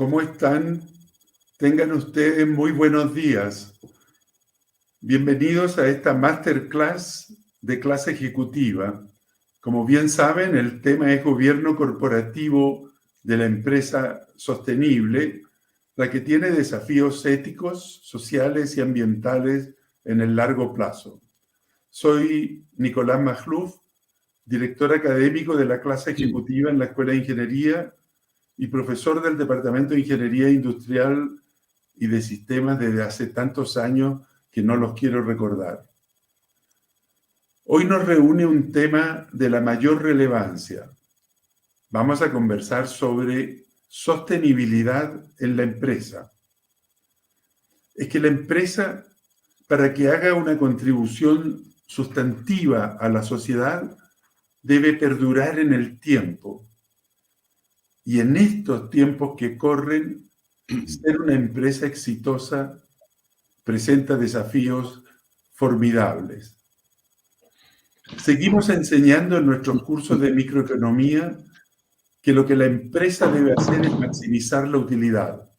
¿Cómo están? Tengan ustedes muy buenos días. Bienvenidos a esta masterclass de clase ejecutiva. Como bien saben, el tema es gobierno corporativo de la empresa sostenible, la que tiene desafíos éticos, sociales y ambientales en el largo plazo. Soy Nicolás Magluf, director académico de la clase ejecutiva en la Escuela de Ingeniería y profesor del Departamento de Ingeniería Industrial y de Sistemas desde hace tantos años que no los quiero recordar. Hoy nos reúne un tema de la mayor relevancia. Vamos a conversar sobre sostenibilidad en la empresa. Es que la empresa, para que haga una contribución sustantiva a la sociedad, debe perdurar en el tiempo. Y en estos tiempos que corren, ser una empresa exitosa presenta desafíos formidables. Seguimos enseñando en nuestros cursos de microeconomía que lo que la empresa debe hacer es maximizar la utilidad.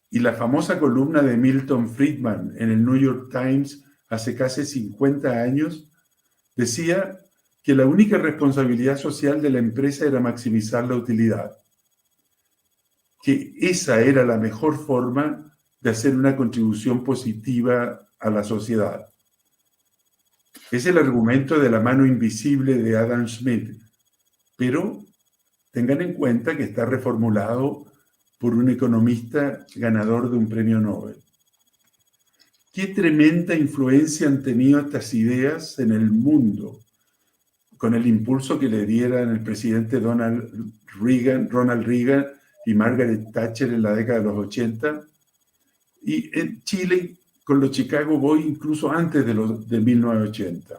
Y la famosa columna de Milton Friedman en el New York Times hace casi 50 años decía que la única responsabilidad social de la empresa era maximizar la utilidad, que esa era la mejor forma de hacer una contribución positiva a la sociedad. Es el argumento de la mano invisible de Adam Smith, pero tengan en cuenta que está reformulado por un economista ganador de un premio Nobel. Qué tremenda influencia han tenido estas ideas en el mundo, con el impulso que le dieran el presidente Ronald Reagan y Margaret Thatcher en la década de los 80, y en Chile con los Chicago Boys incluso antes de 1980.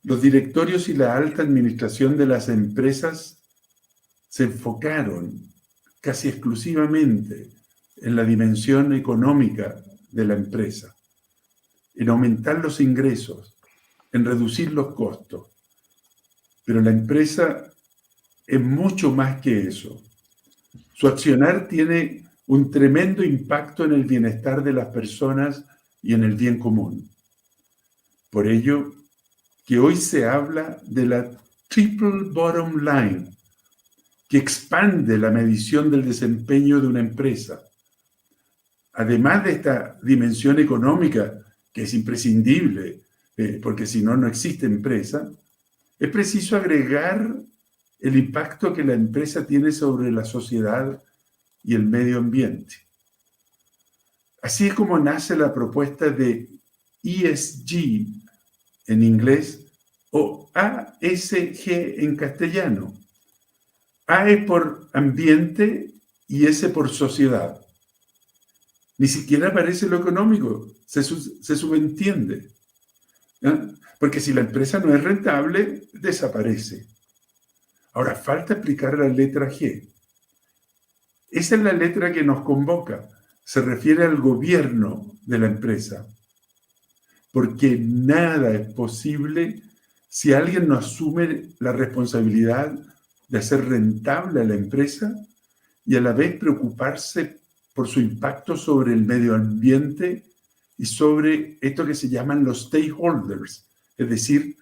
Los directorios y la alta administración de las empresas se enfocaron casi exclusivamente en la dimensión económica de la empresa, en aumentar los ingresos, en reducir los costos. Pero la empresa es mucho más que eso. Su accionar tiene un tremendo impacto en el bienestar de las personas y en el bien común. Por ello, que hoy se habla de la triple bottom line, que expande la medición del desempeño de una empresa. Además de esta dimensión económica, que es imprescindible, porque si no, no existe empresa, es preciso agregar el impacto que la empresa tiene sobre la sociedad y el medio ambiente. Así es como nace la propuesta de ESG en inglés o ASG en castellano. A es por ambiente y S por sociedad. Ni siquiera aparece lo económico, se subentiende. ¿No? Porque si la empresa no es rentable, desaparece. Ahora, falta explicar la letra G. Esa es la letra que nos convoca. Se refiere al gobierno de la empresa. Porque nada es posible si alguien no asume la responsabilidad de hacer rentable a la empresa y a la vez preocuparse por su impacto sobre el medio ambiente y sobre esto que se llaman los stakeholders, es decir,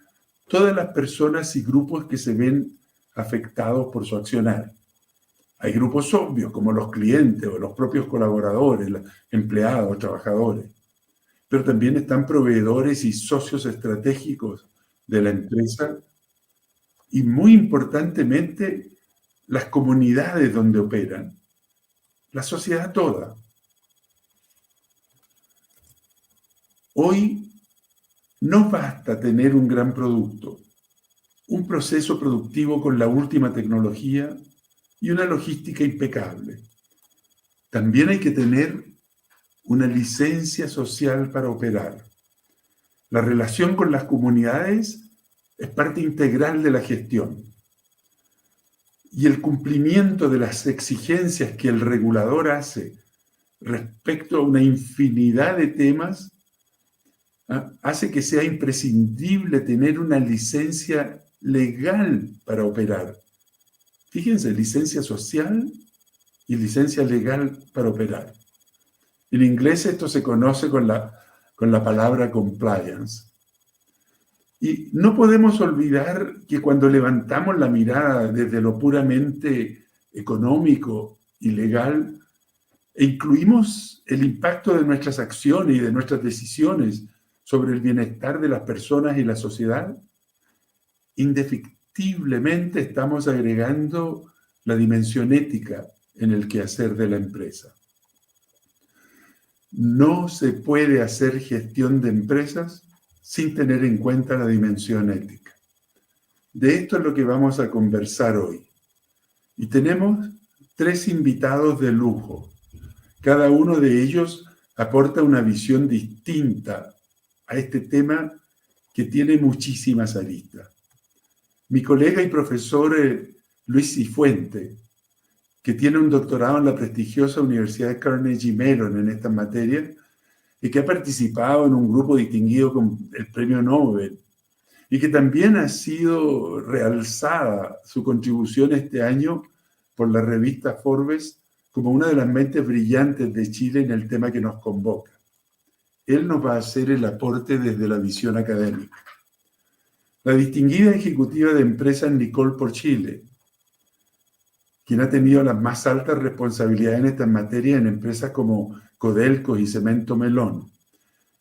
todas las personas y grupos que se ven afectados por su accionar. Hay grupos obvios como los clientes o los propios colaboradores, los empleados, trabajadores, pero también están proveedores y socios estratégicos de la empresa y muy importantemente las comunidades donde operan, la sociedad toda. Hoy no basta tener un gran producto, un proceso productivo con la última tecnología y una logística impecable. También hay que tener una licencia social para operar. La relación con las comunidades es parte integral de la gestión. Y el cumplimiento de las exigencias que el regulador hace respecto a una infinidad de temas hace que sea imprescindible tener una licencia legal para operar. Fíjense, licencia social y licencia legal para operar. En inglés esto se conoce con la palabra compliance. Y no podemos olvidar que cuando levantamos la mirada desde lo puramente económico y legal, e incluimos el impacto de nuestras acciones y de nuestras decisiones sobre el bienestar de las personas y la sociedad, indefectiblemente estamos agregando la dimensión ética en el quehacer de la empresa. No se puede hacer gestión de empresas sin tener en cuenta la dimensión ética. De esto es lo que vamos a conversar hoy. Y tenemos 3 invitados de lujo. Cada uno de ellos aporta una visión distinta a este tema que tiene muchísimas aristas. Mi colega y profesor Luis Cifuentes, que tiene un doctorado en la prestigiosa Universidad de Carnegie Mellon en esta materia y que ha participado en un grupo distinguido con el Premio Nobel y que también ha sido realzada su contribución este año por la revista Forbes como una de las mentes brillantes de Chile en el tema que nos convoca. Él nos va a hacer el aporte desde la visión académica. La distinguida ejecutiva de empresas Nicole Porchile, quien ha tenido las más altas responsabilidades en esta materia en empresas como Codelco y Cemento Melón,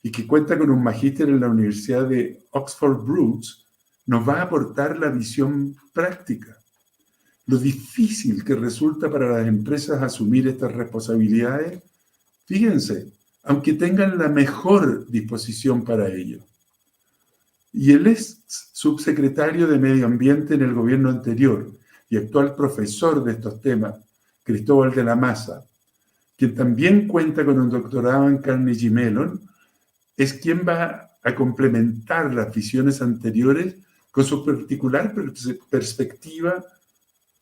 y que cuenta con un magíster en la Universidad de Oxford Brookes, nos va a aportar la visión práctica. Lo difícil que resulta para las empresas asumir estas responsabilidades, fíjense, aunque tengan la mejor disposición para ello. Y el ex subsecretario de Medio Ambiente en el gobierno anterior y actual profesor de estos temas, Cristóbal de la Maza, quien también cuenta con un doctorado en Carnegie Mellon, es quien va a complementar las visiones anteriores con su particular perspectiva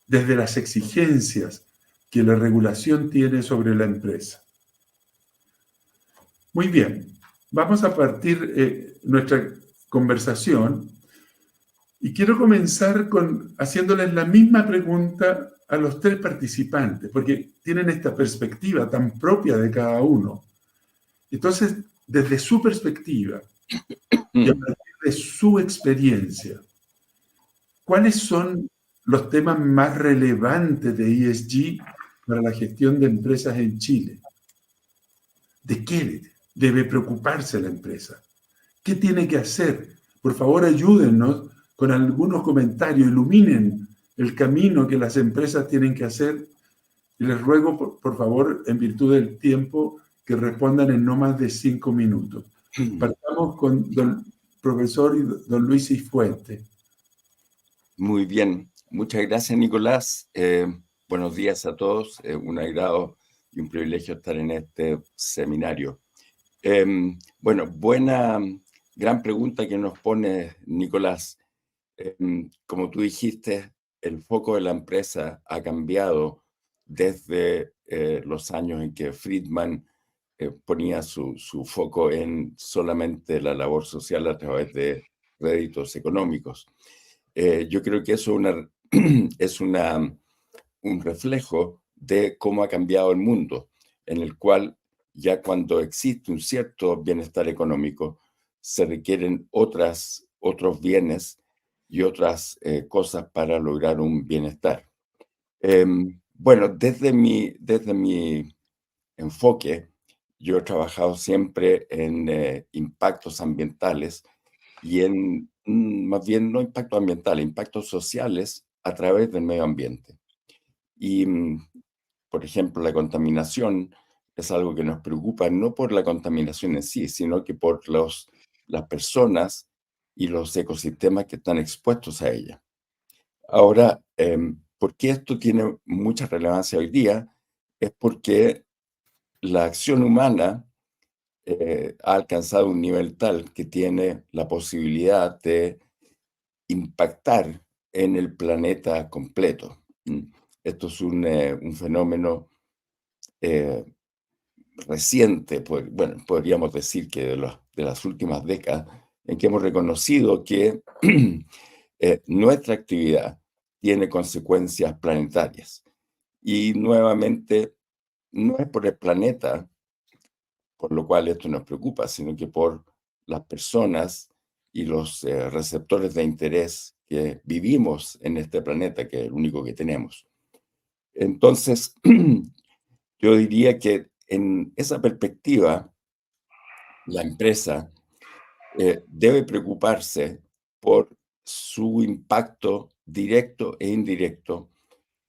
desde las exigencias que la regulación tiene sobre la empresa. Muy bien, vamos a partir nuestra conversación y quiero comenzar haciéndoles la misma pregunta a los 3 participantes, porque tienen esta perspectiva tan propia de cada uno. Entonces, desde su perspectiva y a partir de su experiencia, ¿cuáles son los temas más relevantes de ESG para la gestión de empresas en Chile? ¿De qué debe preocuparse la empresa? ¿Qué tiene que hacer? Por favor, ayúdennos con algunos comentarios, iluminen el camino que las empresas tienen que hacer. Y les ruego, por favor, en virtud del tiempo, que respondan en no más de 5 minutos. Partamos con don profesor y don Luis Cifuentes. Muy bien. Muchas gracias, Nicolás. Buenos días a todos. Un agrado y un privilegio estar en este seminario. Gran pregunta que nos pone Nicolás. Como tú dijiste, el foco de la empresa ha cambiado desde los años en que Friedman ponía su foco en solamente la labor social a través de réditos económicos. Yo creo que eso es un reflejo de cómo ha cambiado el mundo, en el cual ya cuando existe un cierto bienestar económico, se requieren otros bienes y otras cosas para lograr un bienestar. Desde mi enfoque, yo he trabajado siempre en impactos ambientales y más bien no impactos ambientales, impactos sociales a través del medio ambiente. Y, por ejemplo, la contaminación es algo que nos preocupa no por la contaminación en sí, sino que por las personas y los ecosistemas que están expuestos a ella. Ahora, ¿por qué esto tiene mucha relevancia hoy día? Es porque la acción humana ha alcanzado un nivel tal que tiene la posibilidad de impactar en el planeta completo. Esto es un fenómeno reciente, podríamos decir que de las últimas décadas, en que hemos reconocido que nuestra actividad tiene consecuencias planetarias. Y nuevamente, no es por el planeta, por lo cual esto nos preocupa, sino que por las personas y los receptores de interés que vivimos en este planeta, que es el único que tenemos. Entonces, yo diría que en esa perspectiva, la empresa debe preocuparse por su impacto directo e indirecto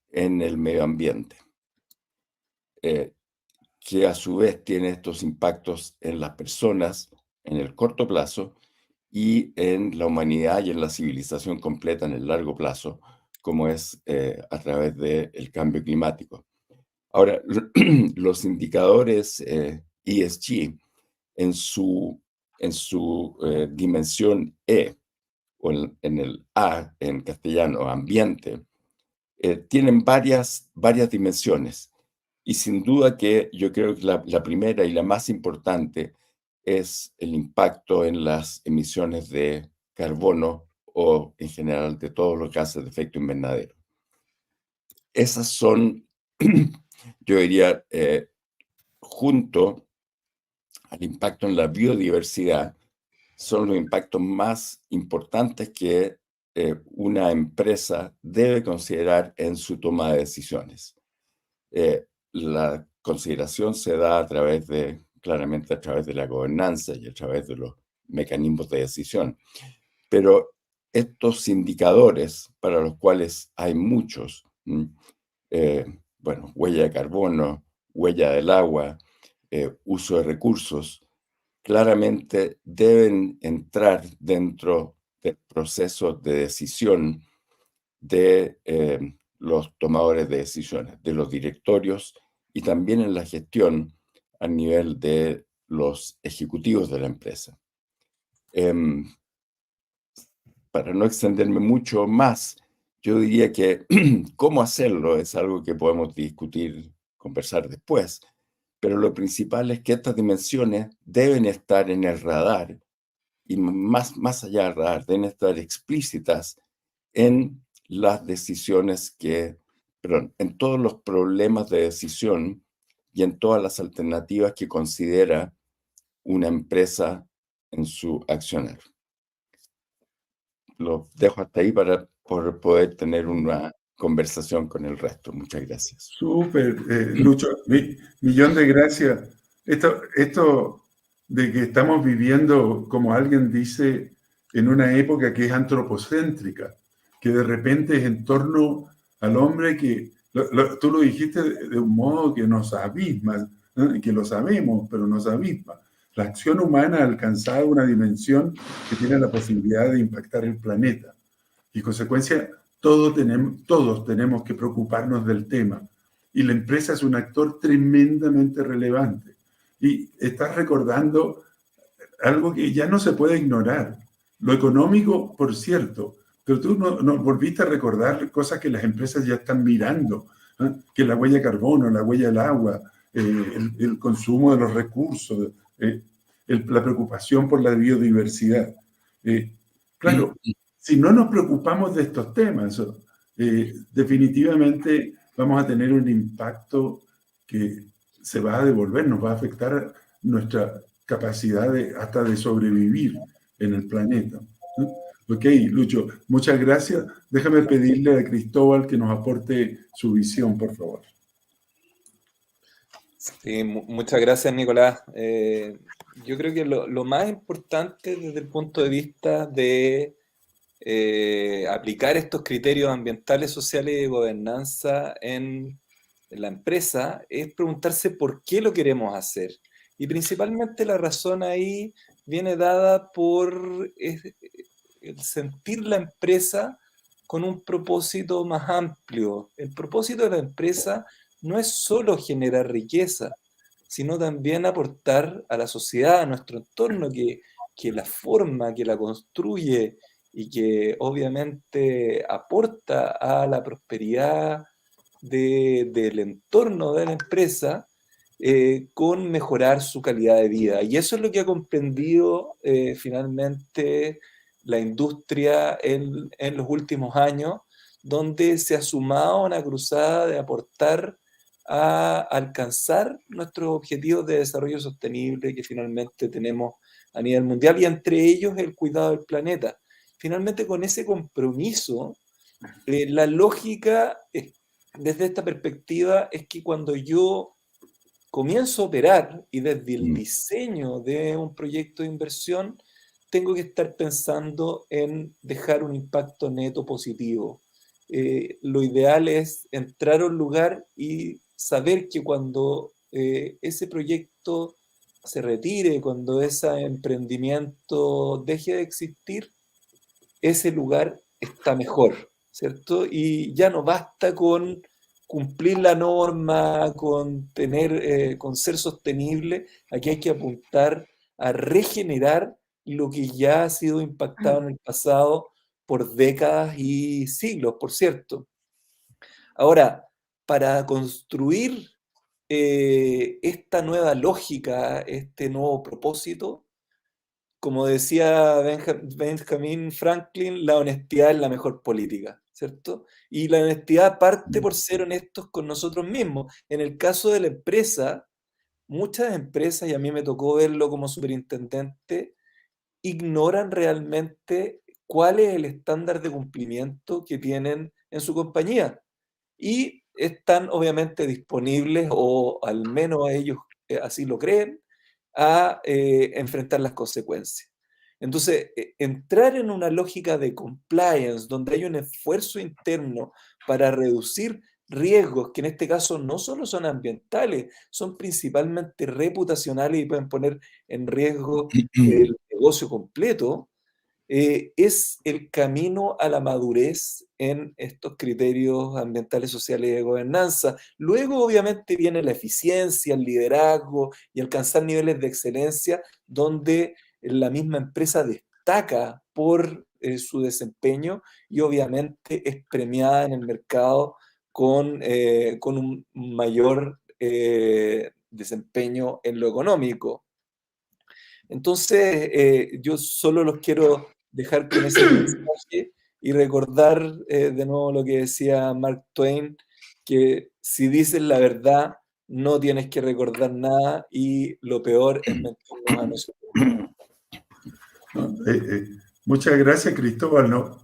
en el medio ambiente, eh, que a su vez tiene estos impactos en las personas en el corto plazo y en la humanidad y en la civilización completa en el largo plazo, como es a través del cambio climático. Ahora, los indicadores ESG en su dimensión E, o en el A en castellano, ambiente, tienen varias dimensiones. Y sin duda que yo creo que la primera y la más importante es el impacto en las emisiones de carbono o en general de todos los gases de efecto invernadero. Esas son, yo diría, junto al impacto en la biodiversidad, son los impactos más importantes que una empresa debe considerar en su toma de decisiones. La consideración se da claramente a través de la gobernanza y a través de los mecanismos de decisión. Pero estos indicadores, para los cuales hay muchos, bueno, huella de carbono, huella del agua, uso de recursos, claramente deben entrar dentro del proceso de decisión de los tomadores de decisiones, de los directorios y también en la gestión a nivel de los ejecutivos de la empresa. Para no extenderme mucho más, yo diría que cómo hacerlo es algo que podemos discutir, conversar después, pero lo principal es que estas dimensiones deben estar en el radar y más allá del radar, deben estar explícitas en las decisiones perdón, en todos los problemas de decisión y en todas las alternativas que considera una empresa en su accionar. Lo dejo hasta ahí por poder tener una conversación con el resto. Muchas gracias. Súper, Lucho, millón de gracias. Esto de que estamos viviendo, como alguien dice, en una época que es antropocéntrica, que de repente es en torno al hombre que, tú lo dijiste de un modo que nos abisma, ¿no? Que lo sabemos, pero nos abisma. La acción humana ha alcanzado una dimensión que tiene la posibilidad de impactar el planeta. Y en consecuencia, todos tenemos que preocuparnos del tema. Y la empresa es un actor tremendamente relevante. Y estás recordando algo que ya no se puede ignorar. Lo económico, por cierto, pero tú no volviste a recordar cosas que las empresas ya están mirando, ¿eh? Que la huella de carbono, la huella del agua, el consumo de los recursos, la preocupación por la biodiversidad. Claro, si no nos preocupamos de estos temas, definitivamente vamos a tener un impacto que se va a devolver, nos va a afectar nuestra capacidad hasta de sobrevivir en el planeta. Ok, Lucho, muchas gracias. Déjame pedirle a Cristóbal que nos aporte su visión, por favor. Sí, muchas gracias, Nicolás. Yo creo que lo más importante desde el punto de vista de aplicar estos criterios ambientales, sociales y de gobernanza en la empresa es preguntarse por qué lo queremos hacer. Y principalmente la razón ahí viene dada por el sentir la empresa con un propósito más amplio. El propósito de la empresa no es solo generar riqueza, sino también aportar a la sociedad, a nuestro entorno, que la forma, que la construye y que obviamente aporta a la prosperidad del entorno de la empresa, con mejorar su calidad de vida. Y eso es lo que ha comprendido finalmente la industria en los últimos años, donde se ha sumado a una cruzada de aportar a alcanzar nuestros objetivos de desarrollo sostenible que finalmente tenemos a nivel mundial, y entre ellos el cuidado del planeta. Finalmente, con ese compromiso, la lógica desde esta perspectiva es que cuando yo comienzo a operar y desde el diseño de un proyecto de inversión, tengo que estar pensando en dejar un impacto neto positivo. Lo ideal es entrar a un lugar y saber que cuando ese proyecto se retire, cuando ese emprendimiento deje de existir, ese lugar está mejor, ¿cierto? Y ya no basta con cumplir la norma, con con ser sostenible. Aquí hay que apuntar a regenerar lo que ya ha sido impactado en el pasado por décadas y siglos, por cierto. Ahora, para construir esta nueva lógica, este nuevo propósito, como decía Benjamin Franklin, la honestidad es la mejor política, ¿cierto? Y la honestidad parte por ser honestos con nosotros mismos. En el caso de la empresa, muchas empresas, y a mí me tocó verlo como superintendente, ignoran realmente cuál es el estándar de cumplimiento que tienen en su compañía. Y están obviamente disponibles, o al menos ellos así lo creen, a enfrentar las consecuencias. Entonces, entrar en una lógica de compliance, donde hay un esfuerzo interno para reducir riesgos, que en este caso no solo son ambientales, son principalmente reputacionales y pueden poner en riesgo el negocio completo, es el camino a la madurez en estos criterios ambientales, sociales y de gobernanza. Luego, obviamente, viene la eficiencia, el liderazgo y alcanzar niveles de excelencia donde la misma empresa destaca por su desempeño y obviamente es premiada en el mercado con un mayor desempeño en lo económico. Entonces, yo solo los quiero dejar con ese mensaje y recordar de nuevo lo que decía Mark Twain, que si dices la verdad, no tienes que recordar nada y lo peor es mentirnos a nosotros. Muchas gracias, Cristóbal.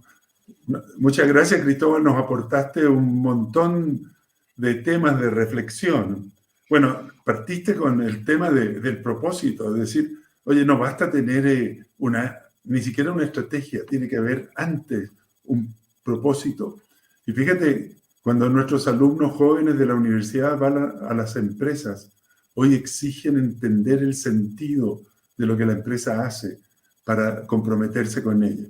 Muchas gracias, Cristóbal. Nos aportaste un montón de temas de reflexión. Bueno, partiste con el tema del propósito, es decir, oye, no basta tener ni siquiera una estrategia, tiene que haber antes un propósito. Y fíjate, cuando nuestros alumnos jóvenes de la universidad van a las empresas, hoy exigen entender el sentido de lo que la empresa hace para comprometerse con ella.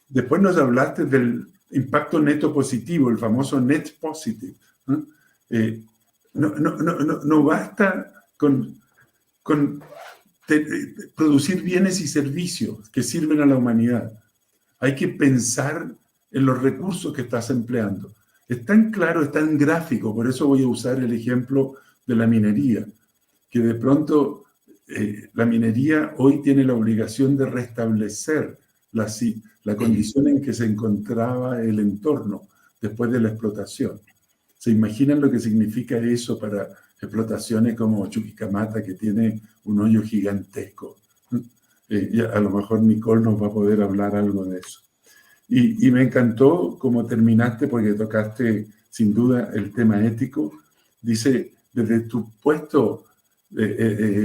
Después nos hablaste del impacto neto positivo, el famoso net positive. No basta con producir bienes y servicios que sirven a la humanidad. Hay que pensar en los recursos que estás empleando. Es tan claro, es tan gráfico, por eso voy a usar el ejemplo de la minería, que de pronto la minería hoy tiene la obligación de restablecer la condición en que se encontraba el entorno después de la explotación. ¿Se imaginan lo que significa eso para explotaciones como Chuquicamata, que tiene un hoyo gigantesco? A lo mejor Nicole nos va a poder hablar algo de eso. Y me encantó cómo terminaste, porque tocaste sin duda el tema ético. Dice, desde tu puesto en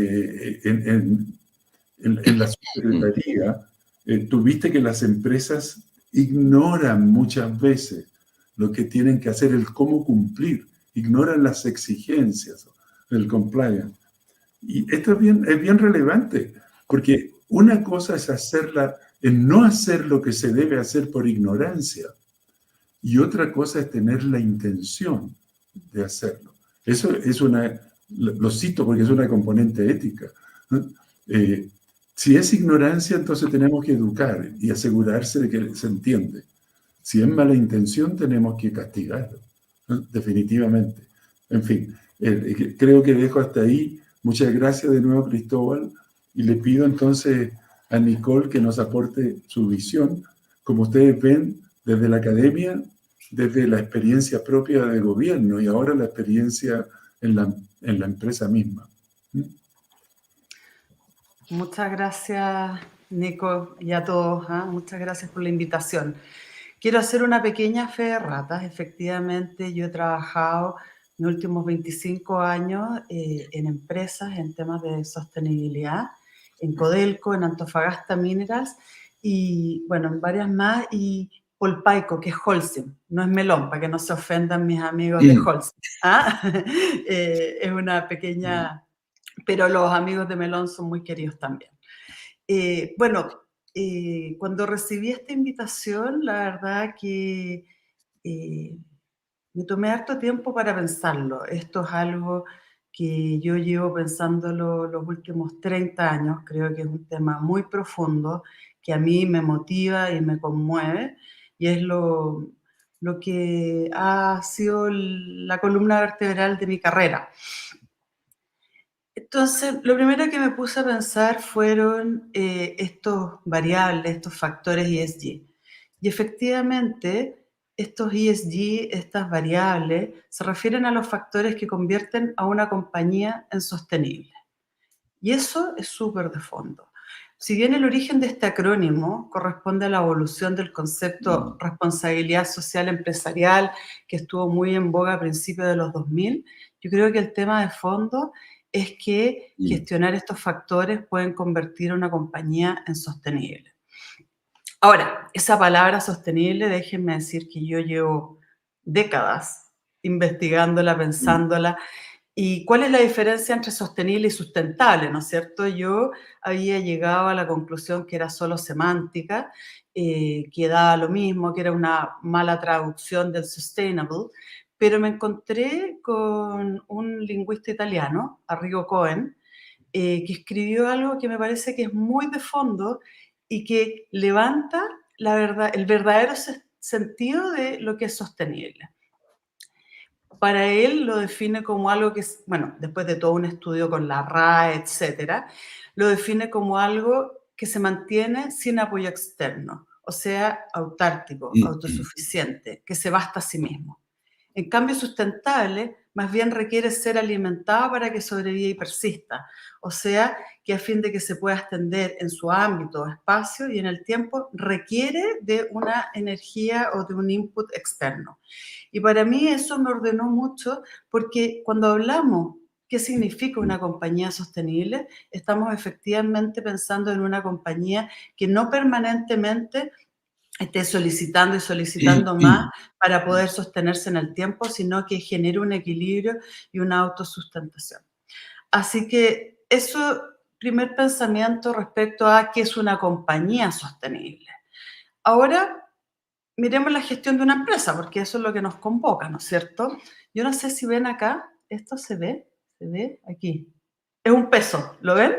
la secretaría, tuviste que las empresas ignoran muchas veces lo que tienen que hacer, el cómo cumplir, ignoran las exigencias del compliance. Y esto es bien relevante, porque una cosa es no hacer lo que se debe hacer por ignorancia, y otra cosa es tener la intención de hacerlo. Eso lo cito porque es una componente ética. Si es ignorancia, entonces tenemos que educar y asegurarse de que se entiende. Si es mala intención, tenemos que castigarlo, ¿no? Definitivamente. En fin, creo que dejo hasta ahí. Muchas gracias de nuevo, Cristóbal, y le pido entonces a Nicole que nos aporte su visión. Como ustedes ven, desde la academia desde la experiencia propia de gobierno y ahora la experiencia en la empresa misma. Muchas gracias, Nico, y a todos. Muchas gracias por la invitación. Quiero hacer una pequeña fe de ratas. Efectivamente, yo he trabajado en los últimos 25 años en empresas, en temas de sostenibilidad, en Codelco, en Antofagasta Minerals, y bueno, en varias más, y Polpaico, que es Holcim, no es Melón, para que no se ofendan mis amigos de Holcim. Es una pequeña... pero los amigos de Melón son muy queridos también. Cuando recibí esta invitación, la verdad que me tomé harto tiempo para pensarlo. Esto es algo que yo llevo pensándolo los últimos 30 años. Creo que es un tema muy profundo, que a mí me motiva y me conmueve, y es lo que ha sido la columna vertebral de mi carrera. Entonces, lo primero que me puse a pensar fueron estos variables, estos factores ESG. Y efectivamente, estos ESG, estas variables, se refieren a los factores que convierten a una compañía en sostenible. Y eso es súper de fondo. Si bien el origen de este acrónimo corresponde a la evolución del concepto responsabilidad social empresarial, que estuvo muy en boga a principios de los 2000, yo creo que el tema de fondo es que gestionar estos factores pueden convertir a una compañía en sostenible. Ahora, esa palabra sostenible, déjenme decir que yo llevo décadas investigándola, pensándola. ¿Y cuál es la diferencia entre sostenible y sustentable? ¿No es cierto? Yo había llegado a la conclusión que era solo semántica, que daba lo mismo, que era una mala traducción del sustainable, pero me encontré con un lingüista italiano, Arrigo Cohen, que escribió algo que me parece que es muy de fondo y que levanta el verdadero sentido de lo que es sostenible. Para él lo define como algo que es, bueno, después de todo un estudio con la RAE, etcétera, lo define como algo que se mantiene sin apoyo externo, o sea, autárquico, autosuficiente, que se basta a sí mismo. En cambio, sustentable más bien requiere ser alimentado para que sobreviva y persista, o sea, que a fin de que se pueda extender en su ámbito o espacio y en el tiempo, requiere de una energía o de un input externo. Y para mí eso me ordenó mucho, porque cuando hablamos qué significa una compañía sostenible, estamos efectivamente pensando en una compañía que no permanentemente esté solicitando y solicitando más para poder sostenerse en el tiempo, sino que genere un equilibrio y una autosustentación. Así que eso, primer pensamiento respecto a qué es una compañía sostenible. Ahora, miremos la gestión de una empresa, porque eso es lo que nos convoca, ¿no es cierto? Yo no sé si ven acá, ¿esto se ve aquí? Es un peso, ¿lo ven?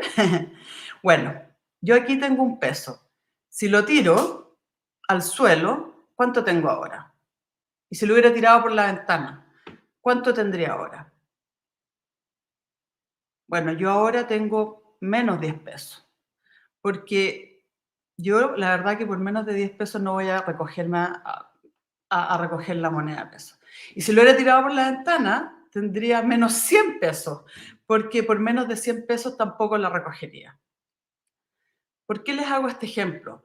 Bueno, yo aquí tengo un peso. Si lo tiro al suelo, ¿cuánto tengo ahora? Y si lo hubiera tirado por la ventana, ¿cuánto tendría ahora? Bueno, yo ahora tengo menos 10 pesos, porque yo la verdad que por menos de 10 pesos no voy a recogerme a recoger la moneda de peso. Y si lo hubiera tirado por la ventana, tendría menos 100 pesos, porque por menos de 100 pesos tampoco la recogería. ¿Por qué les hago este ejemplo?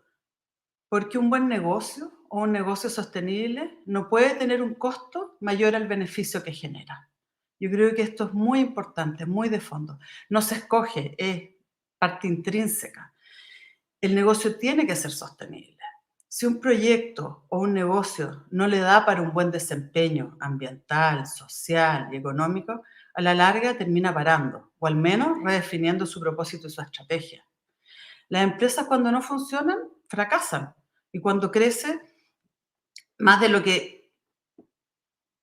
Porque un buen negocio o un negocio sostenible no puede tener un costo mayor al beneficio que genera. Yo creo que esto es muy importante, muy de fondo. No se escoge, es parte intrínseca. El negocio tiene que ser sostenible. Si un proyecto o un negocio no le da para un buen desempeño ambiental, social y económico, a la larga termina parando, o al menos redefiniendo su propósito y su estrategia. Las empresas, cuando no funcionan, fracasan. Y cuando crece más de lo que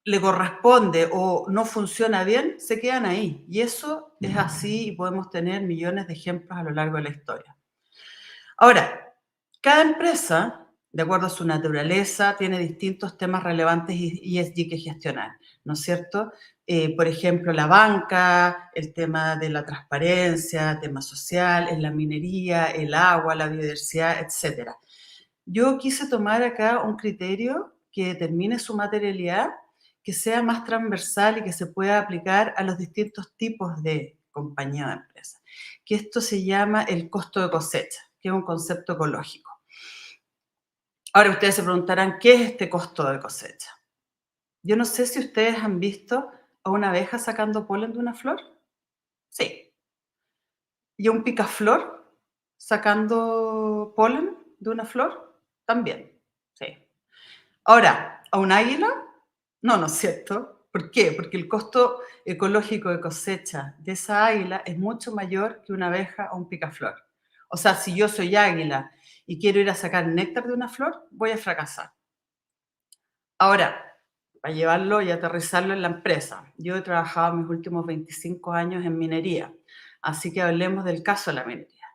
le corresponde o no funciona bien, se quedan ahí. Y eso es así y podemos tener millones de ejemplos a lo largo de la historia. Ahora, cada empresa, de acuerdo a su naturaleza, tiene distintos temas relevantes y ESG que gestionar, ¿no es cierto? Por ejemplo, la banca, el tema de la transparencia, tema social, en la minería, el agua, la biodiversidad, etc. Yo quise tomar acá un criterio que determine su materialidad, que sea más transversal y que se pueda aplicar a los distintos tipos de compañía o de empresa. Que esto se llama el costo de cosecha, que es un concepto ecológico. Ahora ustedes se preguntarán, ¿qué es este costo de cosecha? Yo no sé si ustedes han visto a una abeja sacando polen de una flor. Sí. ¿Y a un picaflor sacando polen de una flor? También. Sí. Ahora, ¿a un águila? No, no es cierto. ¿Por qué? Porque el costo ecológico de cosecha de esa águila es mucho mayor que una abeja o un picaflor. O sea, si yo soy águila y quiero ir a sacar néctar de una flor, voy a fracasar. Ahora, para llevarlo y aterrizarlo en la empresa, yo he trabajado mis últimos 25 años en minería, así que hablemos del caso de la minería.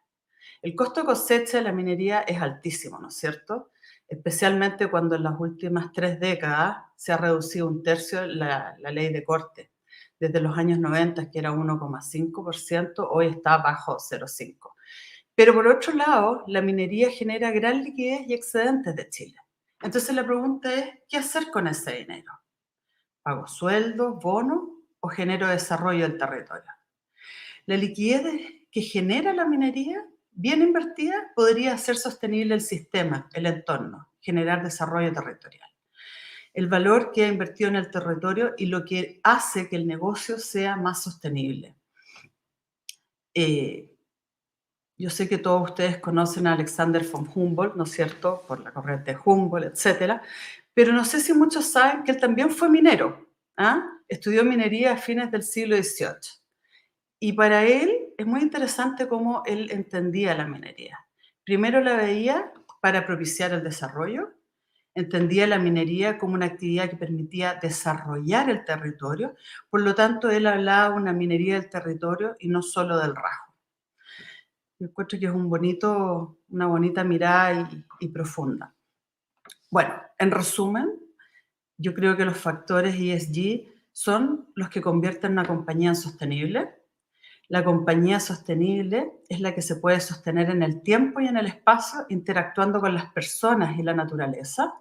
El costo de cosecha de la minería es altísimo, ¿no es cierto? Especialmente cuando en las últimas 3 décadas se ha reducido 1/3 la ley de corte. Desde los años 90, que era 1,5%, hoy está bajo 0,5%. Pero por otro lado, la minería genera gran liquidez y excedentes de Chile. Entonces la pregunta es, ¿qué hacer con ese dinero? ¿Pago sueldos, bonos o genero desarrollo del territorio? La liquidez que genera la minería, bien invertida, podría hacer sostenible el sistema, el entorno, generar desarrollo territorial. El valor que ha invertido en el territorio y lo que hace que el negocio sea más sostenible. Yo sé que todos ustedes conocen a Alexander von Humboldt, ¿no es cierto?, por la corriente de Humboldt, etcétera, pero no sé si muchos saben que él también fue minero, ¿ah? Estudió minería a fines del siglo XVIII. Y para él es muy interesante cómo él entendía la minería. Primero la veía para propiciar el desarrollo, entendía la minería como una actividad que permitía desarrollar el territorio, por lo tanto él hablaba de una minería del territorio y no solo del rajo. Yo encuentro que es una bonita mirada y profunda. Bueno, en resumen, yo creo que los factores ESG son los que convierten una compañía en sostenible. La compañía sostenible es la que se puede sostener en el tiempo y en el espacio, interactuando con las personas y la naturaleza.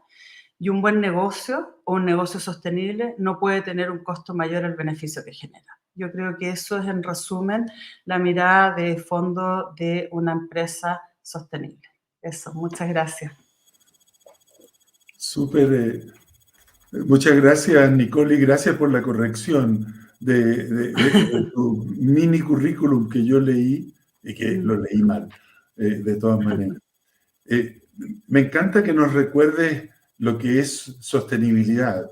Y un buen negocio o un negocio sostenible no puede tener un costo mayor al beneficio que genera. Yo creo que eso es, en resumen, la mirada de fondo de una empresa sostenible. Eso, muchas gracias. Súper. Muchas gracias, Nicole, y gracias por la corrección de tu mini currículum que yo leí y que lo leí mal, de todas maneras. Me encanta que nos recuerdes lo que es sostenibilidad.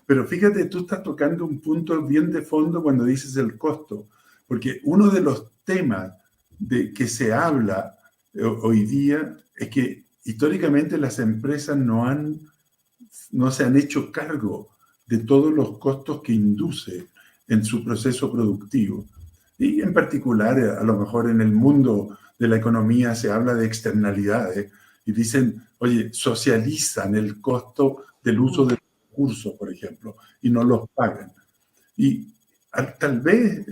Pero fíjate, tú estás tocando un punto bien de fondo cuando dices el costo, porque uno de los temas de que se habla hoy día es que históricamente las empresas no se han hecho cargo de todos los costos que induce en su proceso productivo. Y en particular, a lo mejor en el mundo de la economía se habla de externalidades y dicen, oye, socializan el costo del uso de recursos, por ejemplo, y no los pagan. Y tal vez,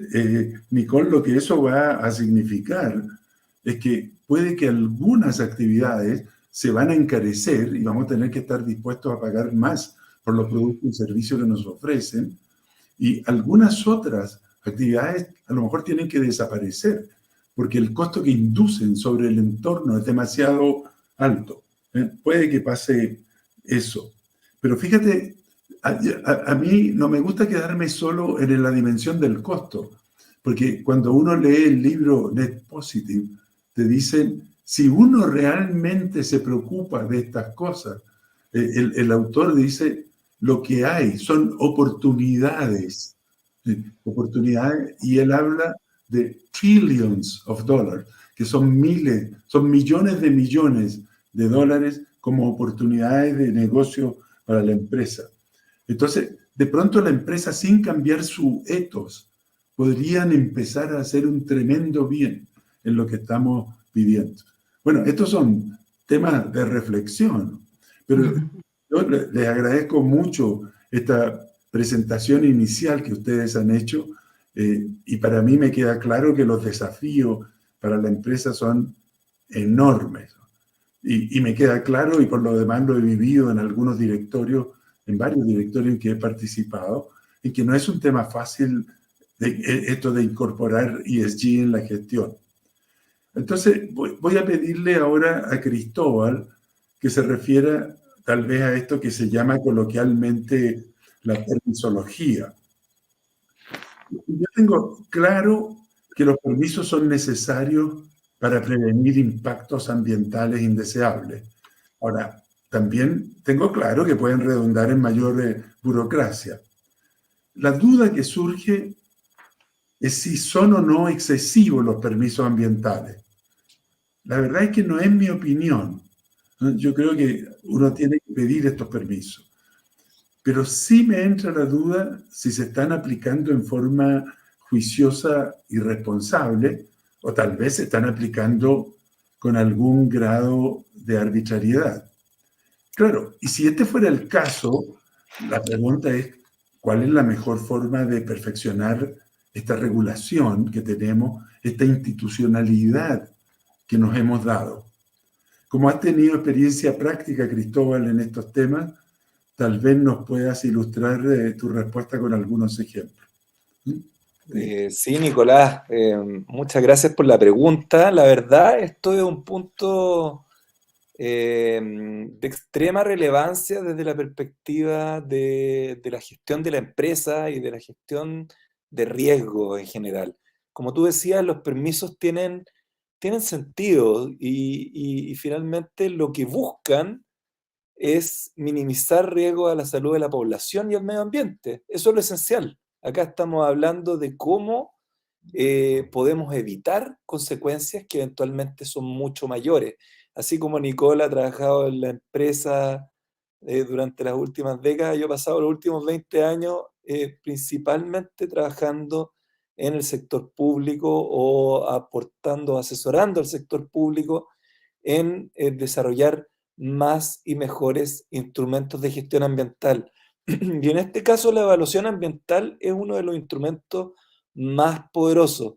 Nicole, lo que eso va a significar es que puede que algunas actividades se van a encarecer y vamos a tener que estar dispuestos a pagar más por los productos y servicios que nos ofrecen, y algunas otras actividades a lo mejor tienen que desaparecer porque el costo que inducen sobre el entorno es demasiado alto. Puede que pase eso. Pero fíjate, a mí no me gusta quedarme solo en la dimensión del costo, porque cuando uno lee el libro Net Positive, te dicen, si uno realmente se preocupa de estas cosas, el autor dice, lo que hay son oportunidades, y él habla de trillions of dollars, que son millones de millones de dólares como oportunidades de negocio para la empresa. Entonces, de pronto la empresa, sin cambiar su ethos, podrían empezar a hacer un tremendo bien en lo que estamos viviendo. Bueno, estos son temas de reflexión, pero yo les agradezco mucho esta presentación inicial que ustedes han hecho, y para mí me queda claro que los desafíos para la empresa son enormes. Y me queda claro, y por lo demás lo he vivido en algunos directorios, en varios directorios en que he participado, en que no es un tema fácil esto de incorporar ESG en la gestión. Entonces, voy a pedirle ahora a Cristóbal que se refiera tal vez a esto que se llama coloquialmente la permisología. Yo tengo claro que los permisos son necesarios para prevenir impactos ambientales indeseables. Ahora, también tengo claro que pueden redundar en mayor burocracia. La duda que surge es si son o no excesivos los permisos ambientales. La verdad es que no es mi opinión. Yo creo que uno tiene que pedir estos permisos. Pero sí me entra la duda si se están aplicando en forma juiciosa y responsable, o tal vez se están aplicando con algún grado de arbitrariedad. Claro, y si este fuera el caso, la pregunta es, ¿cuál es la mejor forma de perfeccionar esta regulación que tenemos, esta institucionalidad que nos hemos dado? Como has tenido experiencia práctica, Cristóbal, en estos temas, tal vez nos puedas ilustrar tu respuesta con algunos ejemplos. Sí, Nicolás, muchas gracias por la pregunta. La verdad, esto es un punto de extrema relevancia desde la perspectiva de la gestión de la empresa y de la gestión de riesgo en general. Como tú decías, los permisos tienen sentido y finalmente lo que buscan es minimizar riesgo a la salud de la población y al medio ambiente. Eso es lo esencial. Acá estamos hablando de cómo podemos evitar consecuencias que eventualmente son mucho mayores. Así como Nicole ha trabajado en la empresa durante las últimas décadas, yo he pasado los últimos 20 años principalmente trabajando en el sector público o aportando, asesorando al sector público en desarrollar más y mejores instrumentos de gestión ambiental. Y en este caso la evaluación ambiental es uno de los instrumentos más poderosos.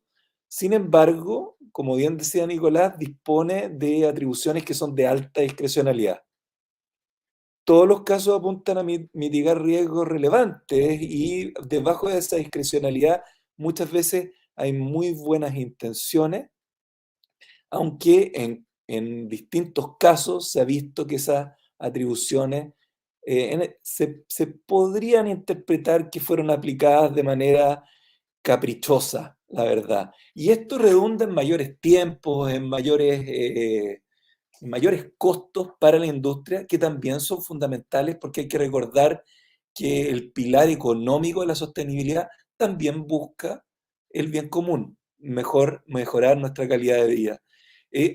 Sin embargo, como bien decía Nicolás, dispone de atribuciones que son de alta discrecionalidad. Todos los casos apuntan a mitigar riesgos relevantes y debajo de esa discrecionalidad muchas veces hay muy buenas intenciones, aunque en distintos casos se ha visto que esas atribuciones se podrían interpretar que fueron aplicadas de manera caprichosa, la verdad. Y esto redunda en mayores tiempos, en mayores costos para la industria, que también son fundamentales porque hay que recordar que el pilar económico de la sostenibilidad también busca el bien común, mejorar nuestra calidad de vida.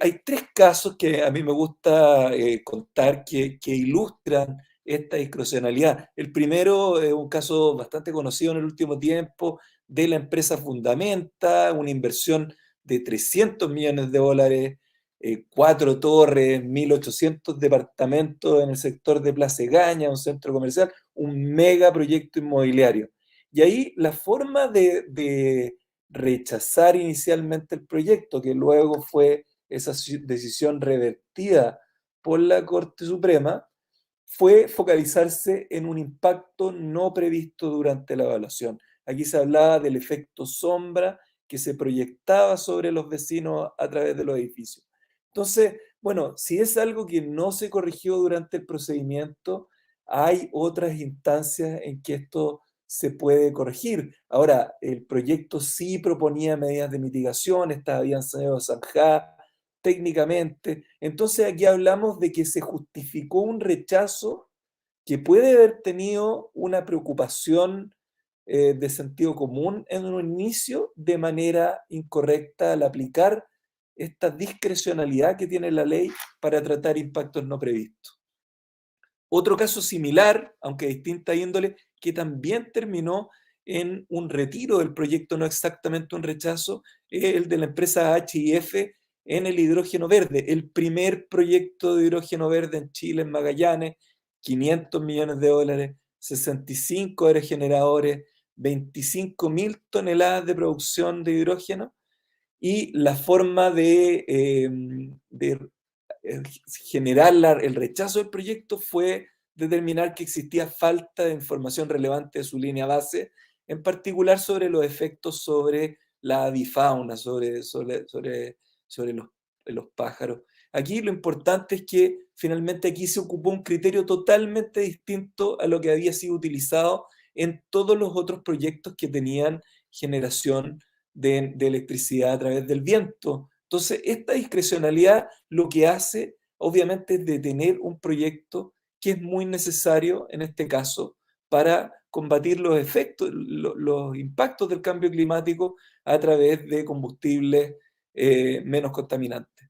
Hay tres casos que a mí me gusta contar que ilustran esta discrecionalidad. El primero es un caso bastante conocido en el último tiempo de la empresa Fundamenta, una inversión de $300 millones, 4 torres, 1.800 departamentos en el sector de Plaza Egaña, un centro comercial, un mega proyecto inmobiliario. Y ahí la forma de rechazar inicialmente el proyecto, que luego fue esa decisión revertida por la Corte Suprema, fue focalizarse en un impacto no previsto durante la evaluación. Aquí se hablaba del efecto sombra que se proyectaba sobre los vecinos a través de los edificios. Entonces, bueno, si es algo que no se corrigió durante el procedimiento, hay otras instancias en que esto se puede corregir. Ahora, el proyecto sí proponía medidas de mitigación, estas habían sido zanjadas técnicamente. Entonces aquí hablamos de que se justificó un rechazo que puede haber tenido una preocupación de sentido común en un inicio de manera incorrecta al aplicar esta discrecionalidad que tiene la ley para tratar impactos no previstos. Otro caso similar, aunque de distinta índole, que también terminó en un retiro del proyecto, no exactamente un rechazo, es el de la empresa H&F en el hidrógeno verde, el primer proyecto de hidrógeno verde en Chile, en Magallanes, $500 millones, 65 aerogeneradores, 25.000 toneladas de producción de hidrógeno, y la forma de generar el rechazo del proyecto fue determinar que existía falta de información relevante de su línea base, en particular sobre los efectos sobre la avifauna, sobre los pájaros. Aquí lo importante es que finalmente aquí se ocupó un criterio totalmente distinto a lo que había sido utilizado en todos los otros proyectos que tenían generación de electricidad a través del viento. Entonces, esta discrecionalidad lo que hace, obviamente, es detener un proyecto que es muy necesario en este caso para combatir los efectos, los impactos del cambio climático a través de combustibles menos contaminantes.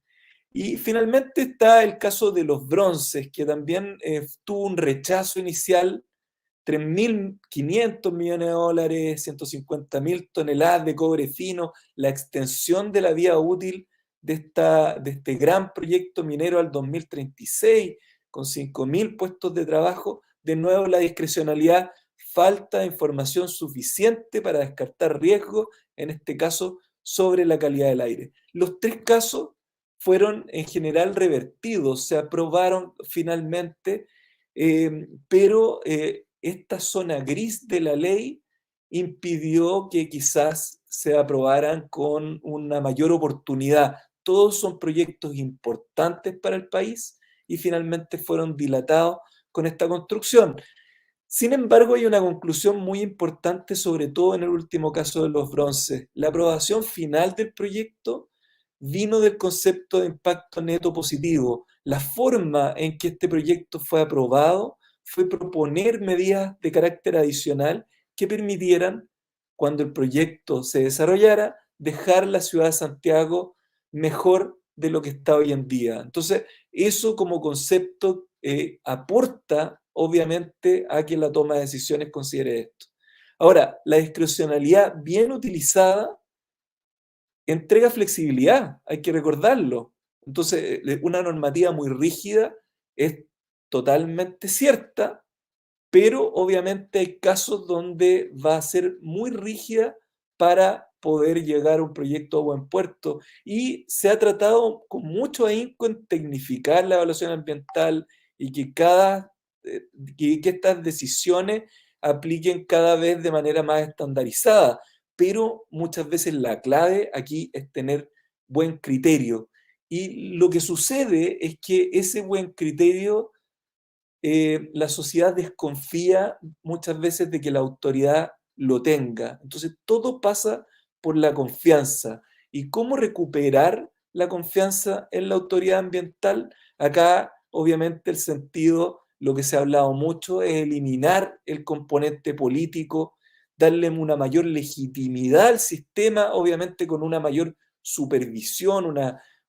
Y finalmente está el caso de los bronces, que también tuvo un rechazo inicial, 3.500 millones de dólares, 150.000 toneladas de cobre fino, la extensión de la vida útil de este gran proyecto minero al 2036, con 5.000 puestos de trabajo. De nuevo, la discrecionalidad, falta de información suficiente para descartar riesgos, en este caso, sobre la calidad del aire. Los tres casos fueron en general revertidos, se aprobaron finalmente, pero esta zona gris de la ley impidió que quizás se aprobaran con una mayor oportunidad. Todos son proyectos importantes para el país y finalmente fueron dilatados con esta construcción. Sin embargo, hay una conclusión muy importante, sobre todo en el último caso de los bronces. La aprobación final del proyecto vino del concepto de impacto neto positivo. La forma en que este proyecto fue aprobado fue proponer medidas de carácter adicional que permitieran, cuando el proyecto se desarrollara, dejar la ciudad de Santiago mejor de lo que está hoy en día. Entonces, eso como concepto aporta, obviamente, a que la toma de decisiones considere esto. Ahora, la discrecionalidad bien utilizada entrega flexibilidad, hay que recordarlo. Entonces, una normativa muy rígida es totalmente cierta, pero obviamente hay casos donde va a ser muy rígida para poder llegar a un proyecto a buen puerto. Y se ha tratado con mucho ahínco en tecnificar la evaluación ambiental y que estas decisiones apliquen cada vez de manera más estandarizada. Pero muchas veces la clave aquí es tener buen criterio. Y lo que sucede es que ese buen criterio, la sociedad desconfía muchas veces de que la autoridad lo tenga. Entonces todo pasa por la confianza. ¿Y cómo recuperar la confianza en la autoridad ambiental? Acá, obviamente, el sentido, lo que se ha hablado mucho, es eliminar el componente político, darle una mayor legitimidad al sistema, obviamente con una mayor supervisión,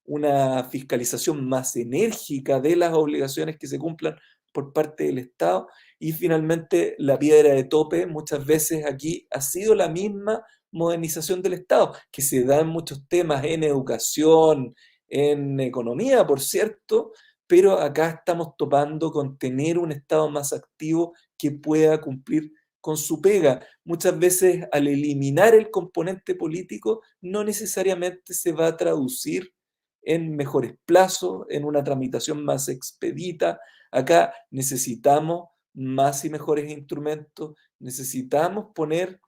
una fiscalización más enérgica de las obligaciones que se cumplan por parte del Estado. Y finalmente, la piedra de tope muchas veces aquí ha sido la misma modernización del Estado, que se da en muchos temas, en educación, en economía, por cierto, pero acá estamos topando con tener un Estado más activo que pueda cumplir con su pega. Muchas veces, al eliminar el componente político, no necesariamente se va a traducir en mejores plazos, en una tramitación más expedita. Acá necesitamos más y mejores instrumentos, necesitamos poner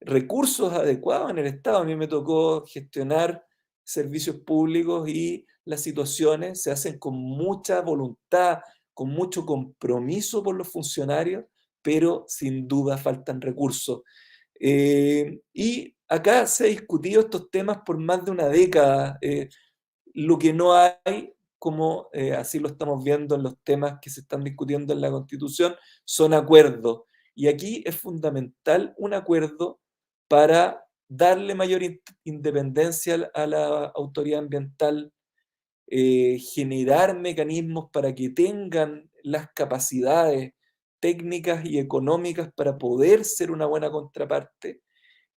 recursos adecuados en el Estado. A mí me tocó gestionar servicios públicos y las situaciones se hacen con mucha voluntad, con mucho compromiso por los funcionarios, pero sin duda faltan recursos. Y acá se ha discutido estos temas por más de una década. Lo que no hay, como así lo estamos viendo en los temas que se están discutiendo en la Constitución, son acuerdos. Y aquí es fundamental un acuerdo para darle mayor independencia a la autoridad ambiental, generar mecanismos para que tengan las capacidades técnicas y económicas para poder ser una buena contraparte.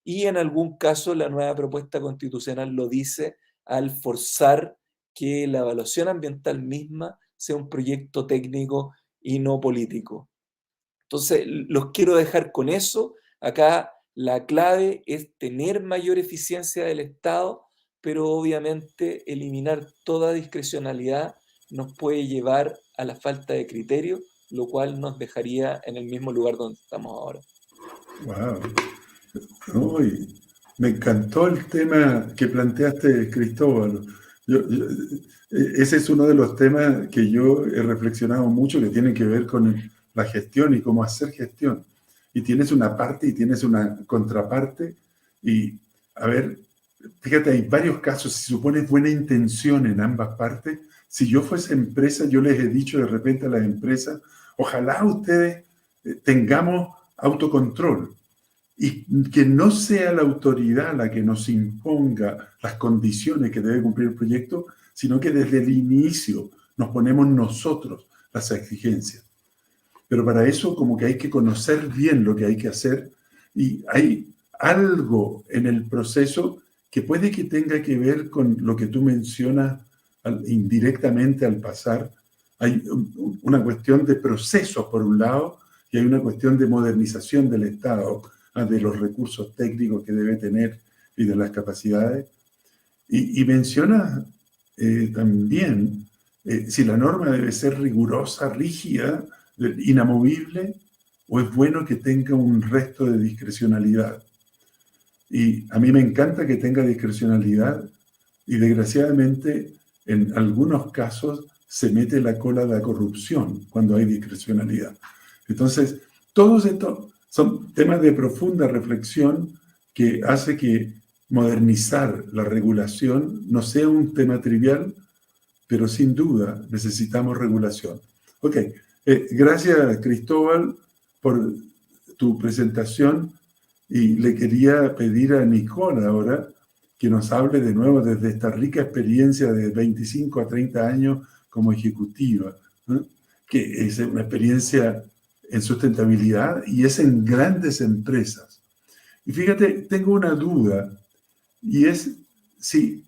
Y en algún caso la nueva propuesta constitucional lo dice, al forzar que la evaluación ambiental misma sea un proyecto técnico y no político. Entonces, los quiero dejar con eso. Acá la clave es tener mayor eficiencia del Estado, pero obviamente eliminar toda discrecionalidad nos puede llevar a la falta de criterio, lo cual nos dejaría en el mismo lugar donde estamos ahora. Wow. Uy, me encantó el tema que planteaste, Cristóbal. Ese es uno de los temas que yo he reflexionado mucho, que tienen que ver con la gestión y cómo hacer gestión. Y tienes una parte y tienes una contraparte. Y, a ver, fíjate, hay varios casos. Si supones buena intención en ambas partes, si yo fuese empresa, yo les he dicho de repente a las empresas, ojalá ustedes tengamos autocontrol y que no sea la autoridad la que nos imponga las condiciones que debe cumplir el proyecto, sino que desde el inicio nos ponemos nosotros las exigencias. Pero para eso como que hay que conocer bien lo que hay que hacer y hay algo en el proceso que puede que tenga que ver con lo que tú mencionas indirectamente al pasar. Hay una cuestión de procesos por un lado y hay una cuestión de modernización del Estado, de los recursos técnicos que debe tener y de las capacidades. Y menciona también si la norma debe ser rigurosa, rígida, inamovible, o es bueno que tenga un resto de discrecionalidad. Y a mí me encanta que tenga discrecionalidad y desgraciadamente en algunos casos se mete la cola de la corrupción cuando hay discrecionalidad. Entonces, todos estos son temas de profunda reflexión que hace que modernizar la regulación no sea un tema trivial, pero sin duda necesitamos regulación. Ok, gracias Cristóbal por tu presentación y le quería pedir a Nicole ahora que nos hable de nuevo desde esta rica experiencia de 25 a 30 años como ejecutiva, ¿no? Que es una experiencia en sustentabilidad y es en grandes empresas. Y fíjate, tengo una duda, y es si,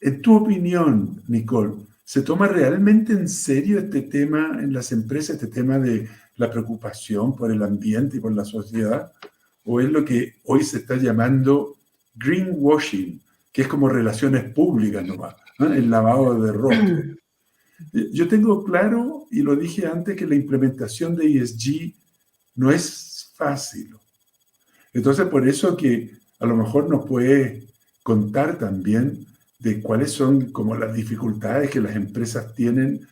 en tu opinión, Nicole, ¿se toma realmente en serio este tema en las empresas, este tema de la preocupación por el ambiente y por la sociedad? ¿O es lo que hoy se está llamando greenwashing, que es como relaciones públicas nomás, ¿no? El lavado de rostro? Yo tengo claro, y lo dije antes, que la implementación de ESG no es fácil. Entonces, por eso que a lo mejor nos puede contar también de cuáles son como las dificultades que las empresas tienen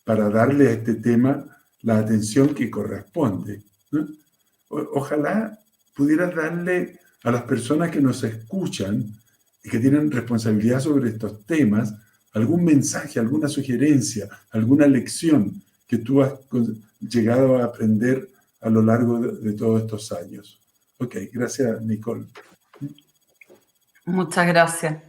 para darle a este tema la atención que corresponde, ¿no? Ojalá pudieras darle a las personas que nos escuchan y que tienen responsabilidad sobre estos temas algún mensaje, alguna sugerencia, alguna lección que tú has llegado a aprender a lo largo de todos estos años. Ok, gracias, Nicole. Muchas gracias.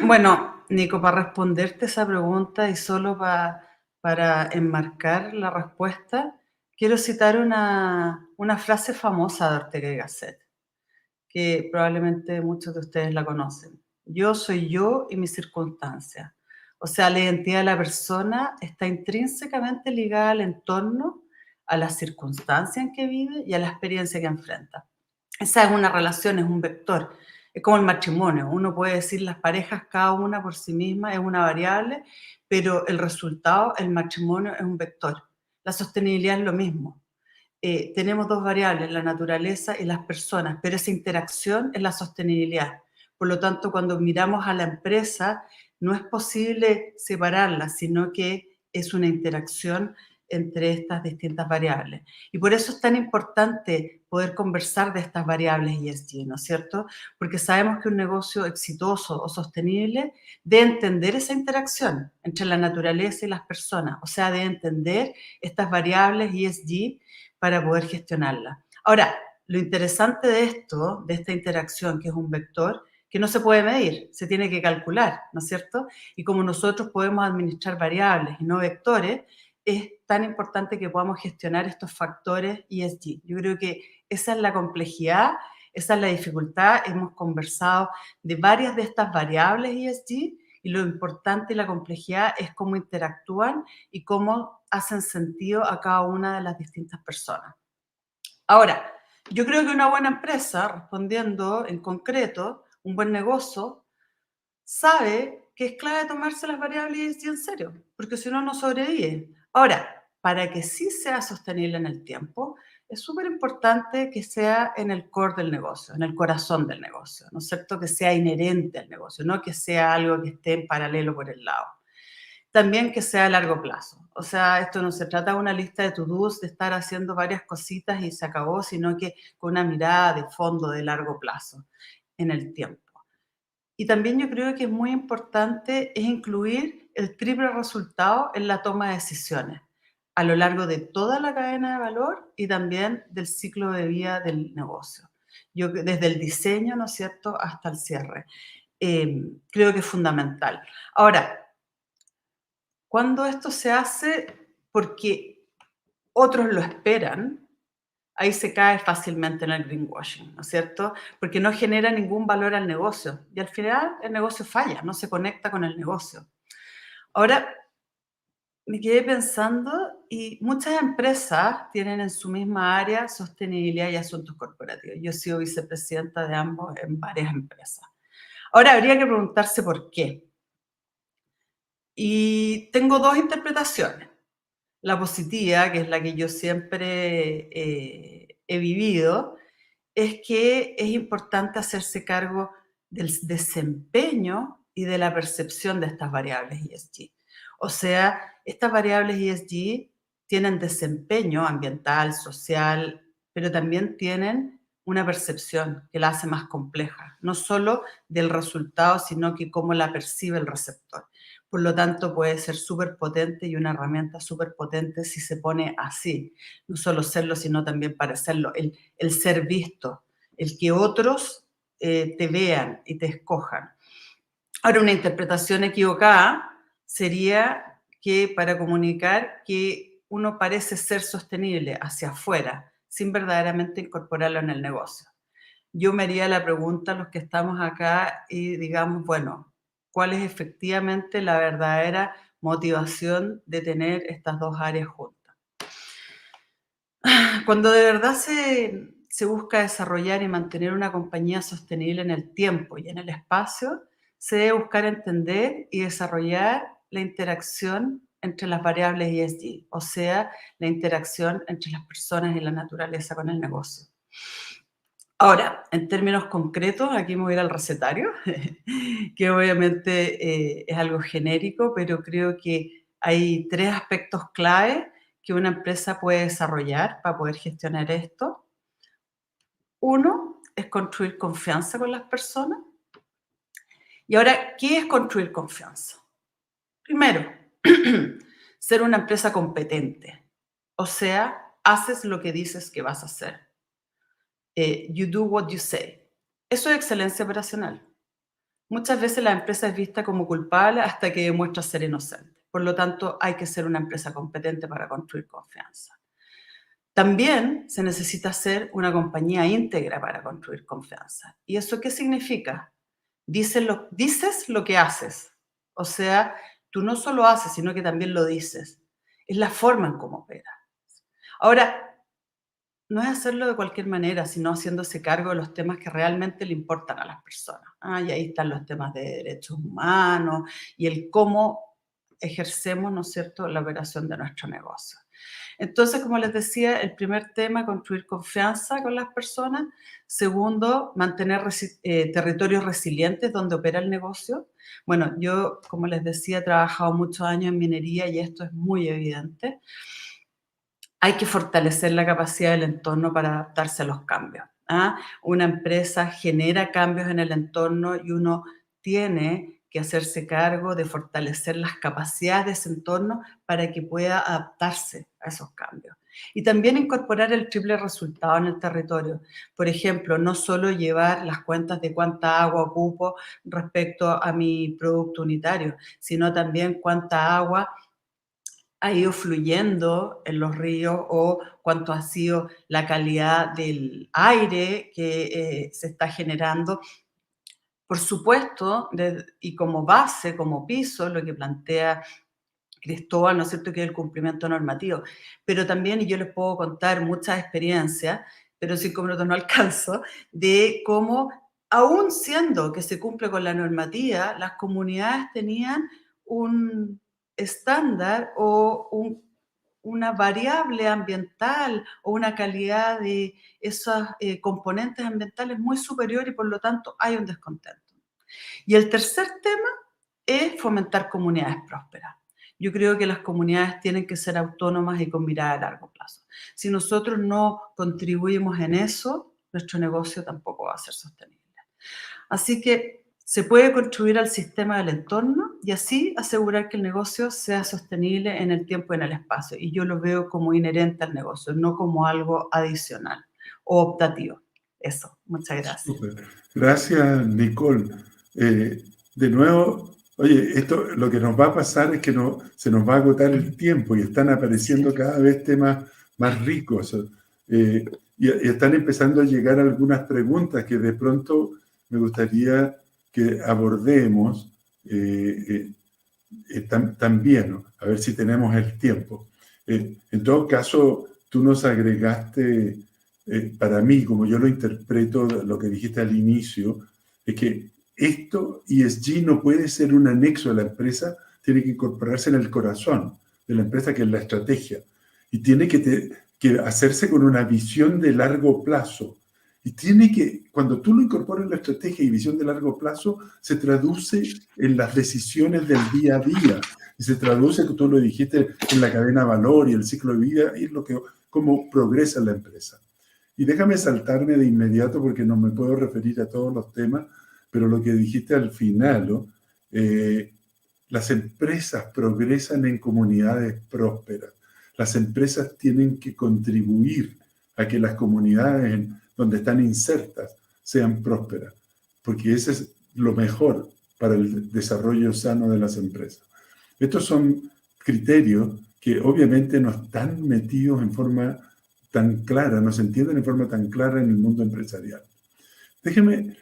Bueno, Nico, para responderte esa pregunta y solo para enmarcar la respuesta, quiero citar una frase famosa de Ortega y Gasset, que probablemente muchos de ustedes la conocen. Yo soy yo y mis circunstancias. O sea, la identidad de la persona está intrínsecamente ligada al entorno, a las circunstancias en que vive y a la experiencia que enfrenta. Esa es una relación, es un vector. Es como el matrimonio. Uno puede decir las parejas, cada una por sí misma es una variable, pero el resultado, el matrimonio, es un vector. La sostenibilidad es lo mismo. Tenemos dos variables, la naturaleza y las personas, pero esa interacción es la sostenibilidad. Por lo tanto, cuando miramos a la empresa, no es posible separarla, sino que es una interacción entre estas distintas variables. Y por eso es tan importante poder conversar de estas variables ESG, ¿no es cierto? Porque sabemos que un negocio exitoso o sostenible debe entender esa interacción entre la naturaleza y las personas, o sea, debe entender estas variables ESG para poder gestionarla. Ahora, lo interesante de esto, de esta interacción, que es un vector, que no se puede medir, se tiene que calcular, ¿no es cierto? Y como nosotros podemos administrar variables y no vectores, es tan importante que podamos gestionar estos factores ESG. Yo creo que esa es la complejidad, esa es la dificultad. Hemos conversado de varias de estas variables ESG y lo importante y la complejidad es cómo interactúan y cómo hacen sentido a cada una de las distintas personas. Ahora, yo creo que una buena empresa, respondiendo en concreto, un buen negocio, sabe que es clave tomarse las variables ESG en serio, porque si no, no sobrevive. Ahora, para que sí sea sostenible en el tiempo, es súper importante que sea en el core del negocio, en el corazón del negocio, ¿no es cierto? Que sea inherente al negocio, no que sea algo que esté en paralelo por el lado. También que sea a largo plazo. O sea, esto no se trata de una lista de to-dos, de estar haciendo varias cositas y se acabó, sino que con una mirada de fondo de largo plazo en el tiempo. Y también yo creo que es muy importante es incluir el triple resultado en la toma de decisiones a lo largo de toda la cadena de valor y también del ciclo de vida del negocio. Yo desde el diseño, ¿no es cierto?, hasta el cierre. Creo que es fundamental. Ahora, cuando esto se hace porque otros lo esperan, ahí se cae fácilmente en el greenwashing, ¿no es cierto? Porque no genera ningún valor al negocio y al final el negocio falla, no se conecta con el negocio. Ahora, me quedé pensando y muchas empresas tienen en su misma área sostenibilidad y asuntos corporativos. Yo he sido vicepresidenta de ambos en varias empresas. Ahora, habría que preguntarse por qué. Y tengo dos interpretaciones. La positiva, que es la que yo siempre he vivido, es que es importante hacerse cargo del desempeño y de la percepción de estas variables ESG. O sea, estas variables ESG tienen desempeño ambiental, social, pero también tienen una percepción que la hace más compleja, no solo del resultado, sino que cómo la percibe el receptor. Por lo tanto, puede ser súper potente y una herramienta súper potente si se pone así. No solo serlo, sino también parecerlo. El ser visto, el que otros te vean y te escojan. Ahora, una interpretación equivocada sería que para comunicar que uno parece ser sostenible hacia afuera, sin verdaderamente incorporarlo en el negocio. Yo me haría la pregunta a los que estamos acá y digamos, bueno, ¿cuál es efectivamente la verdadera motivación de tener estas dos áreas juntas? Cuando de verdad se busca desarrollar y mantener una compañía sostenible en el tiempo y en el espacio, se debe buscar entender y desarrollar la interacción entre las variables ESG, o sea, la interacción entre las personas y la naturaleza con el negocio. Ahora, en términos concretos, aquí me voy a ir al recetario, que obviamente es algo genérico, pero creo que hay 3 aspectos clave que una empresa puede desarrollar para poder gestionar esto. Uno es construir confianza con las personas. Y ahora, ¿qué es construir confianza? Primero, ser una empresa competente. O sea, haces lo que dices que vas a hacer. You do what you say. Eso es excelencia operacional. Muchas veces la empresa es vista como culpable hasta que demuestra ser inocente. Por lo tanto, hay que ser una empresa competente para construir confianza. También se necesita ser una compañía íntegra para construir confianza. ¿Y eso qué significa? Dices lo que haces. O sea, tú no solo haces, sino que también lo dices. Es la forma en cómo operas. Ahora, no es hacerlo de cualquier manera, sino haciéndose cargo de los temas que realmente le importan a las personas. Y ahí están los temas de derechos humanos y el cómo ejercemos, ¿no es cierto?, la operación de nuestro negocio. Entonces, como les decía, el primer tema, construir confianza con las personas. Segundo, mantener territorios resilientes donde opera el negocio. Bueno, yo, como les decía, he trabajado muchos años en minería y esto es muy evidente. Hay que fortalecer la capacidad del entorno para adaptarse a los cambios. Una empresa genera cambios en el entorno y uno tiene que hacerse cargo de fortalecer las capacidades de ese entorno para que pueda adaptarse a esos cambios. Y también incorporar el triple resultado en el territorio. Por ejemplo, no solo llevar las cuentas de cuánta agua ocupo respecto a mi producto unitario, sino también cuánta agua ha ido fluyendo en los ríos o cuánto ha sido la calidad del aire que se está generando. Por supuesto, y como base, como piso, lo que plantea Cristóbal, ¿no es cierto?, que es el cumplimiento normativo. Pero también, y yo les puedo contar muchas experiencias, pero 5 minutos no alcanzo, de cómo aún siendo que se cumple con la normativa, las comunidades tenían un estándar o una variable ambiental o una calidad de esos componentes ambientales muy superior y por lo tanto hay un descontento. Y el tercer tema es fomentar comunidades prósperas. Yo creo que las comunidades tienen que ser autónomas y con mirada a largo plazo. Si nosotros no contribuimos en eso, nuestro negocio tampoco va a ser sostenible. Así que se puede contribuir al sistema del entorno y así asegurar que el negocio sea sostenible en el tiempo y en el espacio. Y yo lo veo como inherente al negocio, no como algo adicional o optativo. Eso, muchas gracias. Súper. Gracias, Nicole. De nuevo, oye, esto lo que nos va a pasar es que se nos va a agotar el tiempo y están apareciendo cada vez temas más ricos. Y están empezando a llegar algunas preguntas que de pronto me gustaría que abordemos también, ¿no? A ver si tenemos el tiempo. En todo caso, tú nos agregaste, para mí, como yo lo interpreto, lo que dijiste al inicio, es que esto, ESG, no puede ser un anexo de la empresa, tiene que incorporarse en el corazón de la empresa, que es la estrategia. Y tiene que hacerse con una visión de largo plazo. Y tiene que, cuando tú lo incorporas en la estrategia y visión de largo plazo, se traduce en las decisiones del día a día. Y se traduce, que tú lo dijiste, en la cadena de valor y el ciclo de vida, y cómo progresa la empresa. Y déjame saltarme de inmediato porque no me puedo referir a todos los temas, pero lo que dijiste al final, ¿no? Las empresas progresan en comunidades prósperas. Las empresas tienen que contribuir a que las comunidades donde están insertas sean prósperas, porque ese es lo mejor para el desarrollo sano de las empresas. Estos son criterios que obviamente no están metidos en forma tan clara, no se entienden en forma tan clara en el mundo empresarial. Déjeme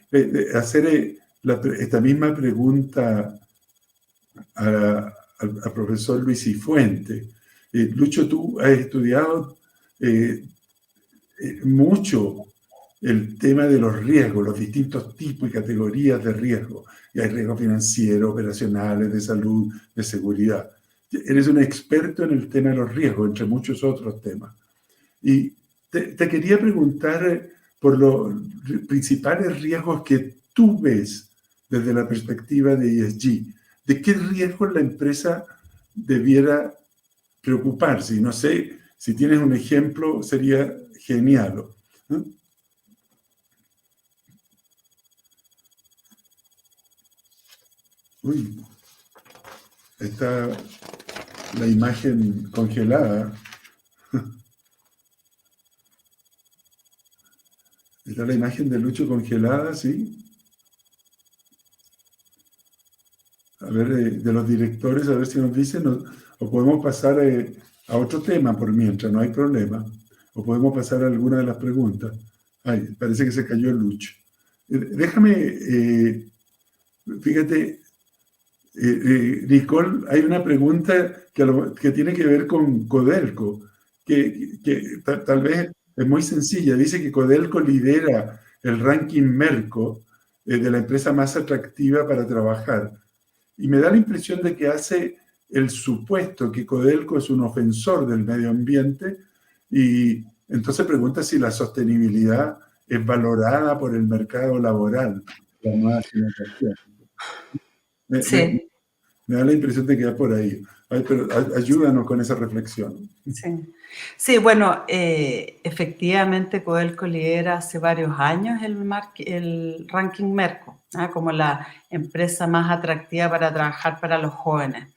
hacer esta misma pregunta al profesor Luis Cifuentes. Lucho, tú has estudiado mucho el tema de los riesgos, los distintos tipos y categorías de riesgo. Y hay riesgos financieros, operacionales, de salud, de seguridad. Eres un experto en el tema de los riesgos, entre muchos otros temas. Y te quería preguntar por los principales riesgos que tú ves desde la perspectiva de ESG. ¿De qué riesgos la empresa debiera preocuparse? Y no sé, si tienes un ejemplo, sería genial, ¿no? Uy, está la imagen congelada. Está la imagen de Lucho congelada, ¿sí? A ver, de los directores, a ver si nos dicen, o podemos pasar a otro tema por mientras, no hay problema. O podemos pasar a alguna de las preguntas. Ay, parece que se cayó Lucho. Déjame, fíjate, Nicole, hay una pregunta que tiene que ver con Codelco, que tal vez es muy sencilla. Dice que Codelco lidera el ranking Merco de la empresa más atractiva para trabajar. Y me da la impresión de que hace el supuesto que Codelco es un ofensor del medio ambiente y entonces pregunta si la sostenibilidad es valorada por el mercado laboral. La nueva generación. Sí. Me da la impresión de que va por ahí. Ay, pero ayúdanos con esa reflexión. Sí, bueno, efectivamente Codelco lidera hace varios años el ranking Merco, como la empresa más atractiva para trabajar para los jóvenes.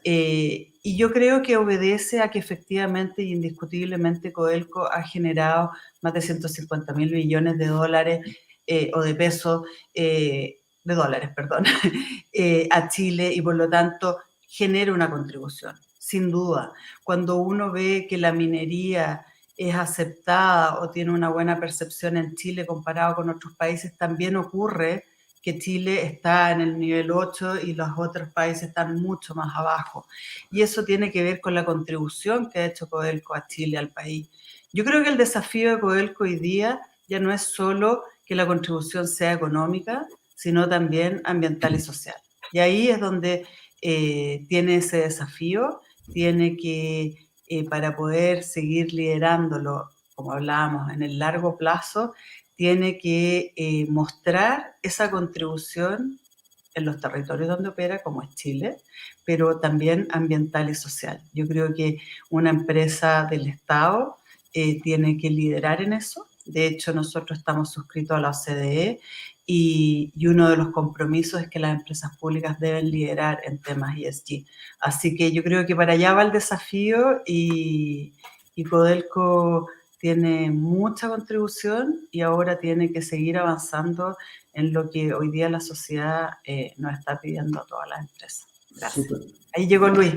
Y yo creo que obedece a que efectivamente y indiscutiblemente Codelco ha generado más de 150.000 millones de dólares o de pesos, de dólares, perdón, a Chile y por lo tanto genera una contribución, sin duda. Cuando uno ve que la minería es aceptada o tiene una buena percepción en Chile comparado con otros países, también ocurre que Chile está en el nivel 8 y los otros países están mucho más abajo. Y eso tiene que ver con la contribución que ha hecho Codelco a Chile, al país. Yo creo que el desafío de Codelco hoy día ya no es solo que la contribución sea económica, sino también ambiental y social. Y ahí es donde tiene ese desafío, tiene que, para poder seguir liderándolo, como hablábamos, en el largo plazo, tiene que mostrar esa contribución en los territorios donde opera, como es Chile, pero también ambiental y social. Yo creo que una empresa del Estado tiene que liderar en eso. De hecho, nosotros estamos suscritos a la OCDE y uno de los compromisos es que las empresas públicas deben liderar en temas ESG. Así que yo creo que para allá va el desafío y Codelco tiene mucha contribución y ahora tiene que seguir avanzando en lo que hoy día la sociedad nos está pidiendo a todas las empresas. Gracias. Súper. Ahí llegó Luis.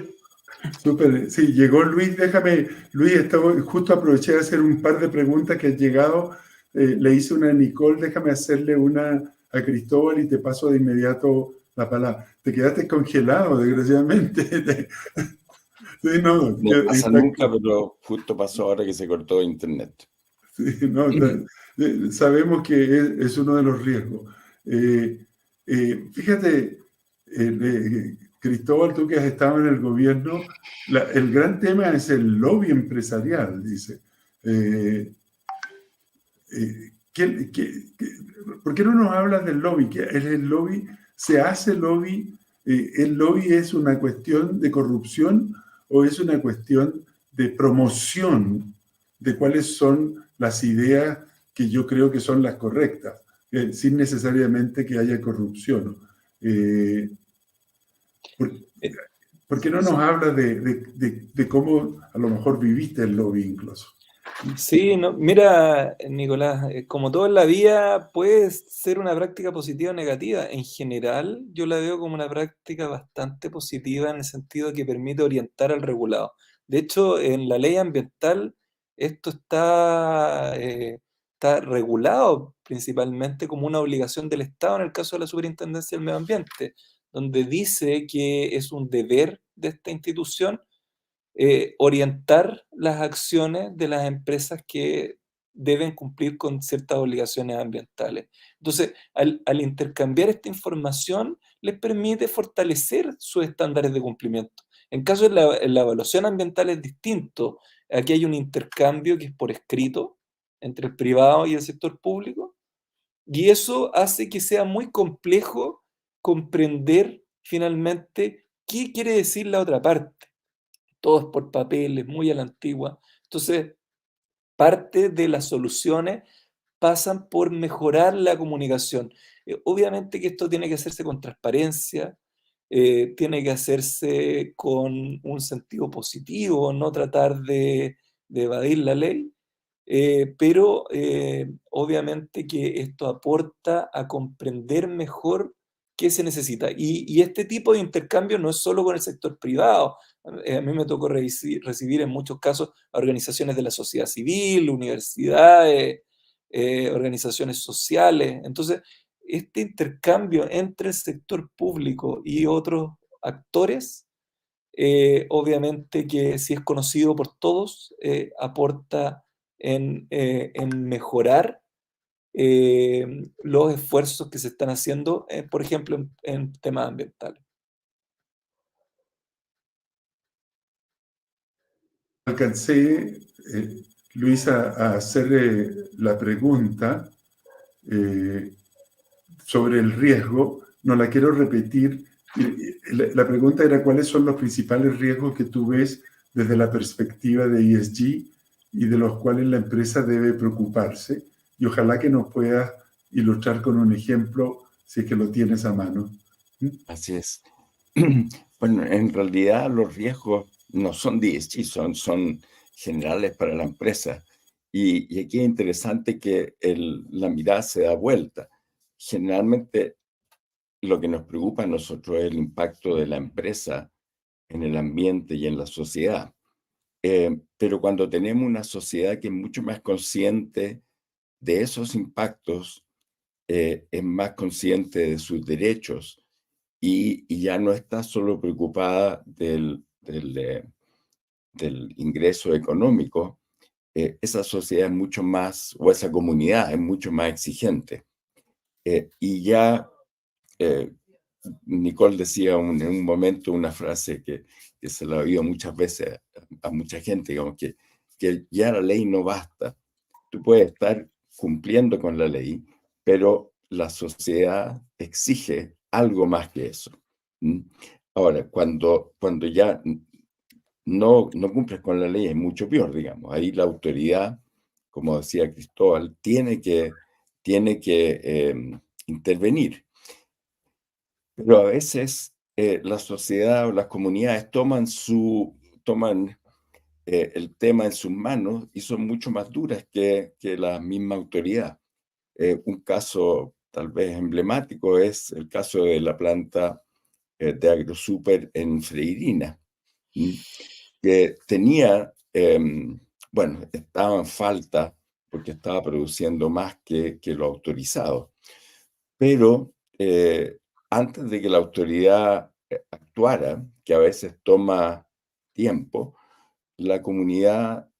Súper, sí, llegó Luis. Déjame, Luis, justo aproveché de hacer un par de preguntas que han llegado. Le hice una a Nicole, déjame hacerle una a Cristóbal y te paso de inmediato la palabra. Te quedaste congelado, desgraciadamente. Sí, no, No pasa nunca, pero justo pasó ahora que se cortó internet. Sí, no, sabemos que es uno de los riesgos. Fíjate, Cristóbal, tú que has estado en el gobierno, el gran tema es el lobby empresarial, dice. ¿Por qué no nos hablas del lobby? ¿Qué es el lobby? ¿Se hace lobby? ¿El lobby es una cuestión de corrupción o es una cuestión de promoción de cuáles son las ideas que yo creo que son las correctas, sin necesariamente que haya corrupción? ¿Por qué no nos hablas de cómo a lo mejor viviste el lobby incluso? Sí, no, mira, Nicolás, como todo en la vida puede ser una práctica positiva o negativa. En general, yo la veo como una práctica bastante positiva en el sentido que permite orientar al regulado. De hecho, en la ley ambiental esto está regulado principalmente como una obligación del Estado en el caso de la Superintendencia del Medio Ambiente, donde dice que es un deber de esta institución orientar las acciones de las empresas que deben cumplir con ciertas obligaciones ambientales. Entonces, al intercambiar esta información, les permite fortalecer sus estándares de cumplimiento. En caso de la evaluación ambiental es distinto. Aquí hay un intercambio que es por escrito entre el privado y el sector público, y eso hace que sea muy complejo comprender finalmente qué quiere decir la otra parte. Todo es por papeles, muy a la antigua. Entonces, parte de las soluciones pasan por mejorar la comunicación. Obviamente que esto tiene que hacerse con transparencia, tiene que hacerse con un sentido positivo, no tratar de evadir la ley, pero obviamente que esto aporta a comprender mejor qué se necesita. Y este tipo de intercambio no es solo con el sector privado. A mí me tocó recibir en muchos casos a organizaciones de la sociedad civil, universidades, organizaciones sociales. Entonces, este intercambio entre el sector público y otros actores, obviamente que si es conocido por todos, aporta en mejorar los esfuerzos que se están haciendo, por ejemplo, en temas ambientales. Alcancé, Luisa, a hacer la pregunta sobre el riesgo. No la quiero repetir. La pregunta era cuáles son los principales riesgos que tú ves desde la perspectiva de ESG y de los cuales la empresa debe preocuparse. Y ojalá que nos puedas ilustrar con un ejemplo si es que lo tienes a mano. Así es. Bueno, en realidad los riesgos no son de ESG, son generales para la empresa. Y aquí es interesante que la mirada se da vuelta. Generalmente lo que nos preocupa a nosotros es el impacto de la empresa en el ambiente y en la sociedad. Pero cuando tenemos una sociedad que es mucho más consciente de esos impactos, es más consciente de sus derechos y ya no está solo preocupada del ingreso económico, esa sociedad es mucho más, o esa comunidad es mucho más exigente. Y ya Nicole decía en un momento una frase que se la he oído muchas veces a mucha gente, digamos, que ya la ley no basta. Tú puedes estar cumpliendo con la ley, pero la sociedad exige algo más que eso. ¿Mm? Ahora, cuando ya no cumples con la ley, es mucho peor, digamos. Ahí la autoridad, como decía Cristóbal, tiene que intervenir. Pero a veces la sociedad o las comunidades toman el tema en sus manos y son mucho más duras que la misma autoridad. Un caso tal vez emblemático es el caso de la planta de AgroSuper en Freirina, que tenía, bueno, estaba en falta porque estaba produciendo más que lo autorizado. Pero antes de que la autoridad actuara, que a veces toma tiempo, la comunidad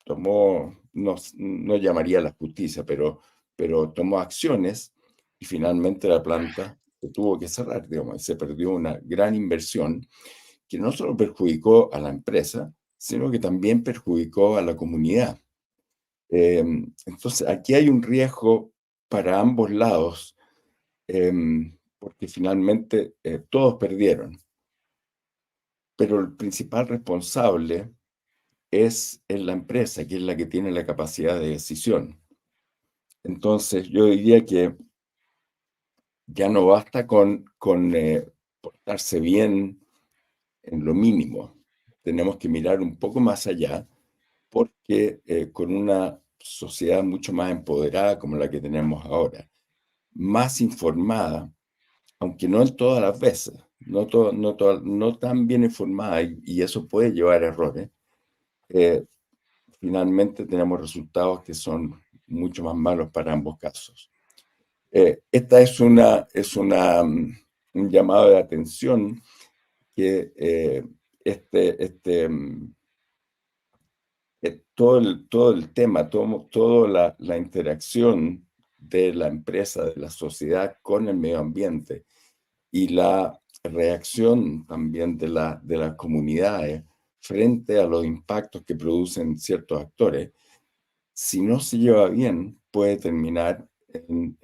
tomó, no llamaría a la justicia, pero tomó acciones y finalmente la planta se tuvo que cerrar, digamos, se perdió una gran inversión que no solo perjudicó a la empresa, sino que también perjudicó a la comunidad. Entonces, aquí hay un riesgo para ambos lados, porque finalmente todos perdieron. Pero el principal responsable es la empresa, que es la que tiene la capacidad de decisión. Entonces, yo diría que ya no basta con portarse bien en lo mínimo. Tenemos que mirar un poco más allá, porque con una sociedad mucho más empoderada como la que tenemos ahora, más informada, aunque no en todas las veces, no tan bien informada, y eso puede llevar a errores, finalmente tenemos resultados que son mucho más malos para ambos casos. Esta es un llamado de atención que todo el tema, toda la interacción de la empresa, de la sociedad con el medio ambiente y la reacción también de las comunidades frente a los impactos que producen ciertos actores, si no se lleva bien, puede terminar en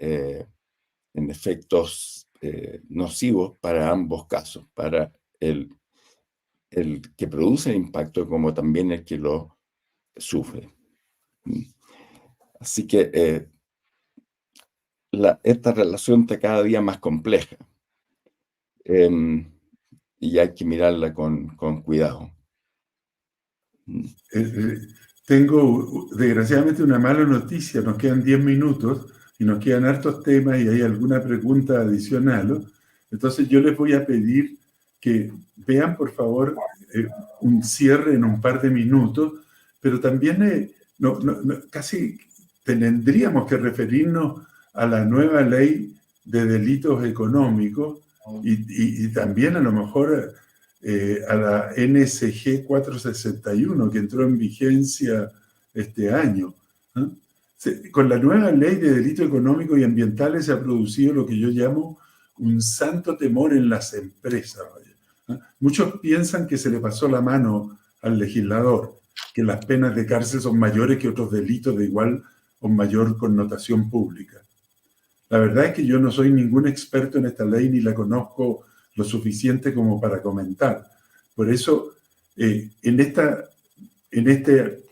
efectos nocivos para ambos casos, para el que produce el impacto como también el que lo sufre. Así que esta relación está cada día más compleja y hay que mirarla con cuidado. Tengo desgraciadamente una mala noticia, nos quedan 10 minutos y nos quedan hartos temas y hay alguna pregunta adicional. Entonces yo les voy a pedir que vean por favor un cierre en un par de minutos, pero también casi tendríamos que referirnos a la nueva ley de delitos económicos y también a lo mejor a la NSG 461 que entró en vigencia este año. Con la nueva ley de delitos económicos y ambientales se ha producido lo que yo llamo un santo temor en las empresas. Muchos piensan que se le pasó la mano al legislador, que las penas de cárcel son mayores que otros delitos de igual o mayor connotación pública. La verdad es que yo no soy ningún experto en esta ley ni la conozco lo suficiente como para comentar. Por eso, en este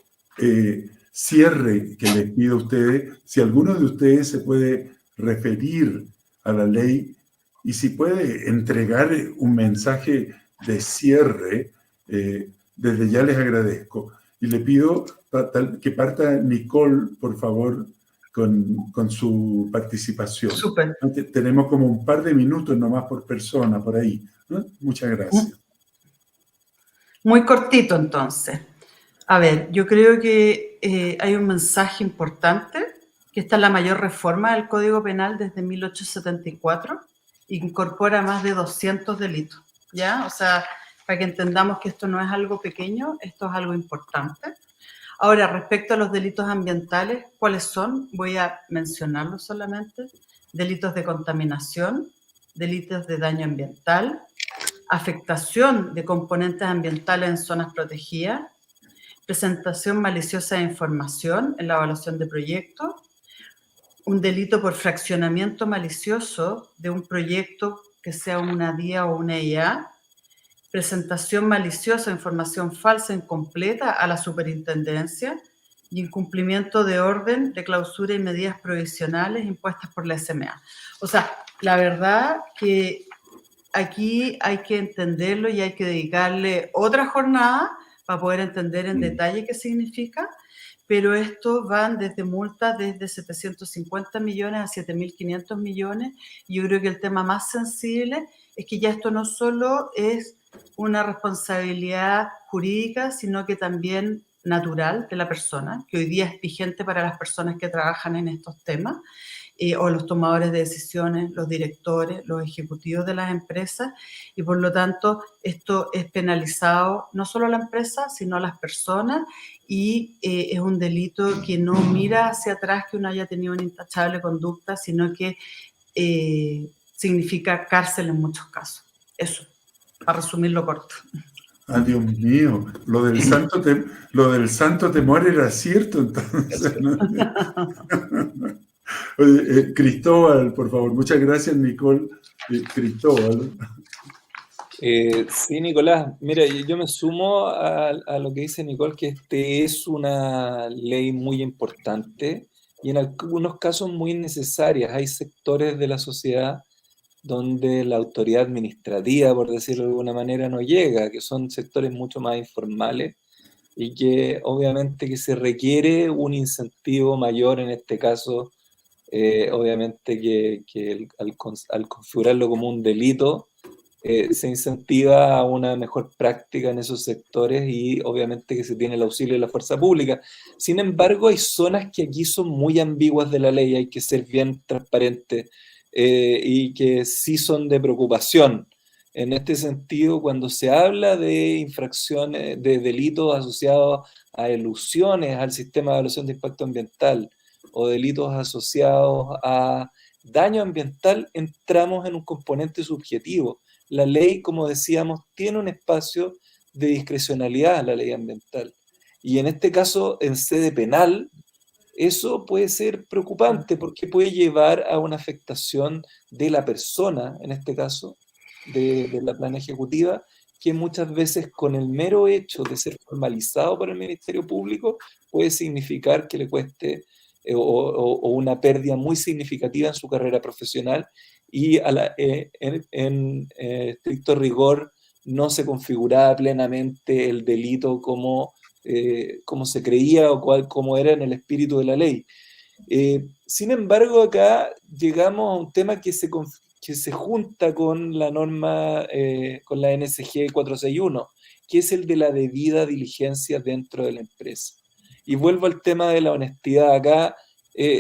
cierre que les pido a ustedes, si alguno de ustedes se puede referir a la ley y si puede entregar un mensaje de cierre, desde ya les agradezco. Y le pido que parta Nicole, por favor, con su participación. Súper. Tenemos como un par de minutos nomás por persona, por ahí. Muchas gracias. Muy cortito, entonces. A ver, yo creo que hay un mensaje importante, que esta es la mayor reforma del Código Penal desde 1874, incorpora más de 200 delitos, ¿ya? O sea, para que entendamos que esto no es algo pequeño, esto es algo importante. Ahora, respecto a los delitos ambientales, ¿cuáles son? Voy a mencionarlos solamente. Delitos de contaminación, delitos de daño ambiental, afectación de componentes ambientales en zonas protegidas, presentación maliciosa de información en la evaluación de proyectos, un delito por fraccionamiento malicioso de un proyecto que sea una DIA o una IA, presentación maliciosa de información falsa incompleta a la superintendencia y incumplimiento de orden de clausura y medidas provisionales impuestas por la SMA. O sea, la verdad que aquí hay que entenderlo y hay que dedicarle otra jornada para poder entender en detalle qué significa, pero estos van desde multas desde 750 millones a 7.500 millones. Y yo creo que el tema más sensible es que ya esto no solo es una responsabilidad jurídica, sino que también natural de la persona, que hoy día es vigente para las personas que trabajan en estos temas, o los tomadores de decisiones, los directores, los ejecutivos de las empresas, y por lo tanto esto es penalizado no solo a la empresa, sino a las personas, y es un delito que no mira hacia atrás que uno haya tenido una intachable conducta, sino que significa cárcel en muchos casos. Eso, para resumirlo corto. Ah, Dios mío, lo del santo temor era cierto, entonces. ¿No? Oye, Cristóbal, por favor. Muchas gracias, Nicole. Cristóbal. Sí, Nicolás, mira, yo me sumo a lo que dice Nicole, que este es una ley muy importante y en algunos casos muy necesaria. Hay sectores de la sociedad donde la autoridad administrativa, por decirlo de alguna manera, no llega, que son sectores mucho más informales y que obviamente que se requiere un incentivo mayor en este caso, obviamente que al configurarlo como un delito, se incentiva a una mejor práctica en esos sectores y obviamente que se tiene el auxilio de la fuerza pública. Sin embargo, hay zonas que aquí son muy ambiguas de la ley, hay que ser bien transparentes y que sí son de preocupación. En este sentido, cuando se habla de infracciones, de delitos asociados a elusiones al sistema de evaluación de impacto ambiental o delitos asociados a daño ambiental, entramos en un componente subjetivo. La ley, como decíamos, tiene un espacio de discrecionalidad, la ley ambiental. Y en este caso, en sede penal, eso puede ser preocupante porque puede llevar a una afectación de la persona, en este caso, de la plana ejecutiva, que muchas veces con el mero hecho de ser formalizado por el Ministerio Público puede significar que le cueste o una pérdida muy significativa en su carrera profesional y en estricto rigor no se configuraba plenamente el delito como se creía o como era en el espíritu de la ley. Sin embargo, acá llegamos a un tema que se junta con la norma, con la NSG 461, que es el de la debida diligencia dentro de la empresa. Y vuelvo al tema de la honestidad. Acá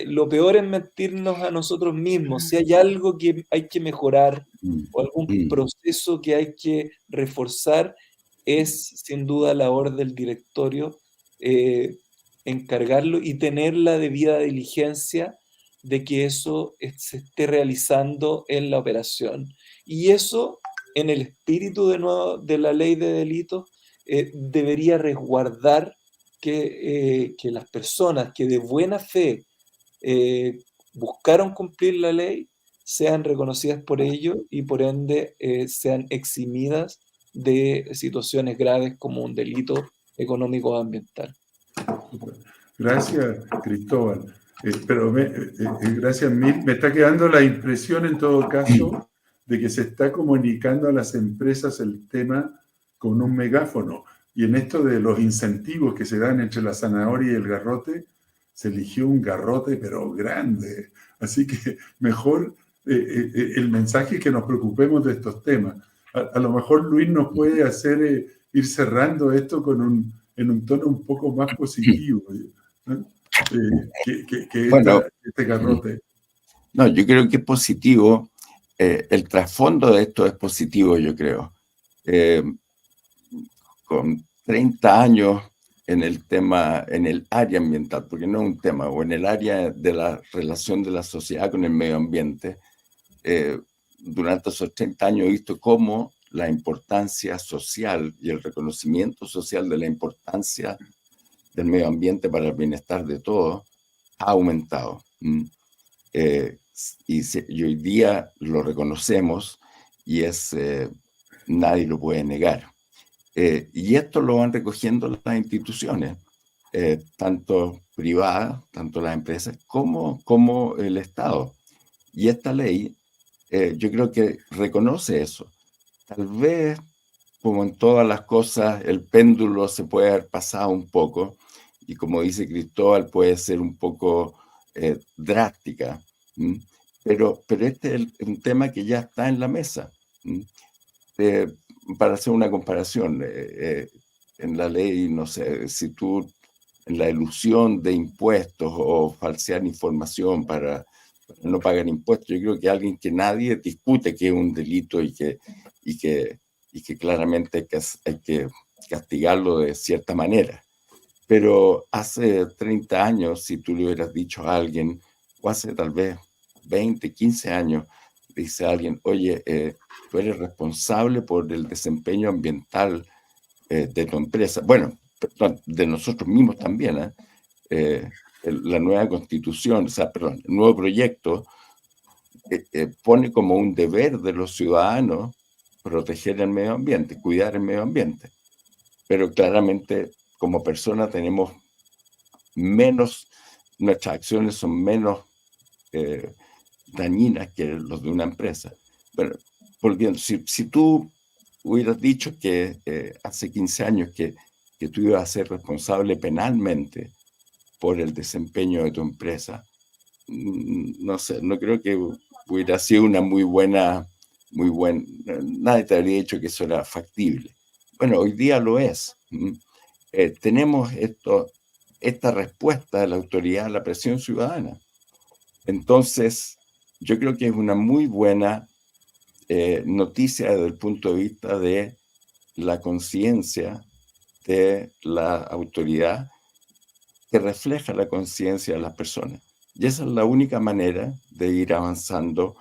lo peor es mentirnos a nosotros mismos. Si hay algo que hay que mejorar o algún proceso que hay que reforzar, es sin duda la labor del directorio encargarlo y tener la debida diligencia de que eso se esté realizando en la operación. Y eso, en el espíritu de la ley de delitos, debería resguardar que las personas que de buena fe buscaron cumplir la ley sean reconocidas por ello y por ende sean eximidas de situaciones graves como un delito económico o ambiental. Gracias, Cristóbal. Gracias mil. Me está quedando la impresión en todo caso de que se está comunicando a las empresas el tema con un megáfono. Y en esto de los incentivos que se dan entre la zanahoria y el garrote, se eligió un garrote pero grande. Así que mejor el mensaje es que nos preocupemos de estos temas. A lo mejor Luis nos puede hacer ir cerrando esto en un tono un poco más positivo, ¿no? Este garrote. No, yo creo que es positivo. El trasfondo de esto es positivo, yo creo. Con 30 años en el tema, en el área ambiental, porque no es un tema, o en el área de la relación de la sociedad con el medio ambiente, durante esos 30 años he visto cómo la importancia social y el reconocimiento social de la importancia del medio ambiente para el bienestar de todos ha aumentado. Y hoy día lo reconocemos y nadie lo puede negar. Y esto lo van recogiendo las instituciones, tanto privadas, tanto las empresas, como el Estado. Y esta ley, yo creo que reconoce eso. Tal vez, como en todas las cosas, el péndulo se puede haber pasado un poco, y como dice Cristóbal, puede ser un poco drástica. Pero este es un tema que ya está en la mesa. Para hacer una comparación, en la ley, no sé, si tú, en la elusión de impuestos o falsear información para no pagar impuestos, yo creo que alguien que nadie discute que es un delito y que claramente hay que castigarlo de cierta manera. Pero hace 30 años, si tú le hubieras dicho a alguien, o hace tal vez 20, 15 años, dice a alguien, oye, tú eres responsable por el desempeño ambiental de tu empresa. Bueno, perdón, de nosotros mismos también. La nueva constitución, el nuevo proyecto pone como un deber de los ciudadanos proteger el medio ambiente, cuidar el medio ambiente. Pero claramente, como personas tenemos menos, nuestras acciones son menos dañinas que los de una empresa. Pero, volviendo, si tú hubieras dicho que hace 15 años que tú ibas a ser responsable penalmente por el desempeño de tu empresa, no sé, no creo que hubiera sido una muy buena, nadie te habría dicho que eso era factible. Bueno, hoy día lo es. Tenemos esta respuesta de la autoridad a la presión ciudadana. Entonces, yo creo que es una muy buena noticia desde el punto de vista de la conciencia de la autoridad, que refleja la conciencia de las personas. Y esa es la única manera de ir avanzando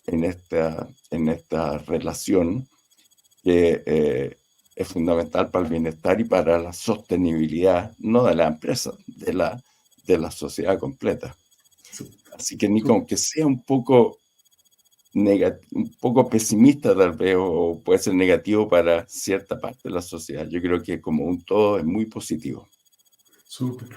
en esta relación que es fundamental para el bienestar y para la sostenibilidad, no de la empresa, de la sociedad completa. Así que, Nico, aunque sea un poco pesimista tal vez, o puede ser negativo para cierta parte de la sociedad, yo creo que como un todo es muy positivo. Súper.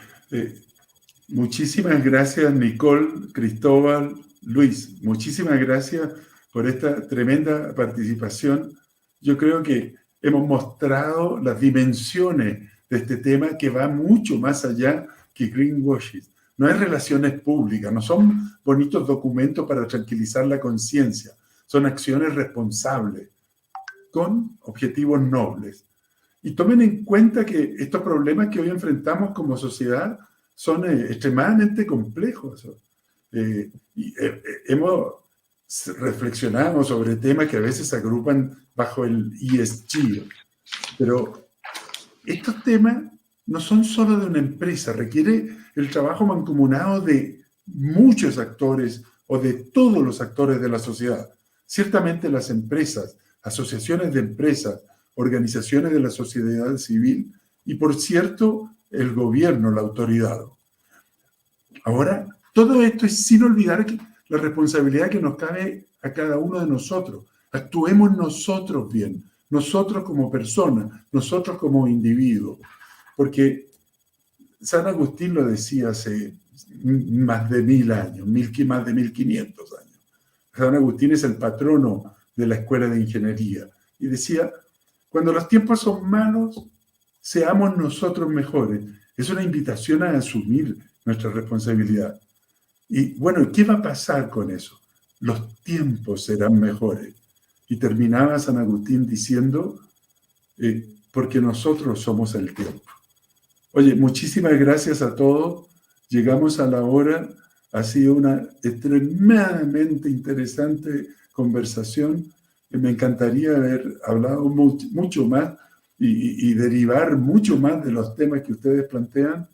Muchísimas gracias, Nicole, Cristóbal, Luis. Muchísimas gracias por esta tremenda participación. Yo creo que hemos mostrado las dimensiones de este tema, que va mucho más allá que greenwashing. No es relaciones públicas, no son bonitos documentos para tranquilizar la conciencia. Son acciones responsables, con objetivos nobles. Y tomen en cuenta que estos problemas que hoy enfrentamos como sociedad son extremadamente complejos. Hemos reflexionado sobre temas que a veces se agrupan bajo el ESG, pero estos temas no son solo de una empresa, requiere el trabajo mancomunado de muchos actores o de todos los actores de la sociedad. Ciertamente las empresas, asociaciones de empresas, organizaciones de la sociedad civil y, por cierto, el gobierno, la autoridad. Ahora, todo esto es sin olvidar la responsabilidad que nos cabe a cada uno de nosotros. Actuemos nosotros bien, nosotros como personas, nosotros como individuos. Porque San Agustín lo decía hace más de 1000 años, más de 1500 años. San Agustín es el patrono de la Escuela de Ingeniería. Y decía, cuando los tiempos son malos, seamos nosotros mejores. Es una invitación a asumir nuestra responsabilidad. Y bueno, ¿qué va a pasar con eso? Los tiempos serán mejores. Y terminaba San Agustín diciendo, porque nosotros somos el tiempo. Oye, muchísimas gracias a todos. Llegamos a la hora. Ha sido una extremadamente interesante conversación. Me encantaría haber hablado mucho más, y derivar mucho más de los temas que ustedes plantean,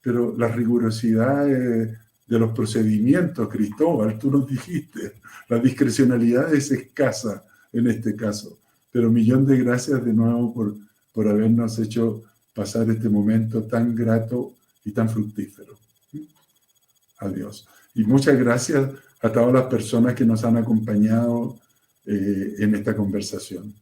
pero la rigurosidad de los procedimientos, Cristóbal, tú nos dijiste, la discrecionalidad es escasa en este caso. Pero millón de gracias de nuevo por habernos hecho pasar este momento tan grato y tan fructífero. Adiós. Y muchas gracias a todas las personas que nos han acompañado en esta conversación.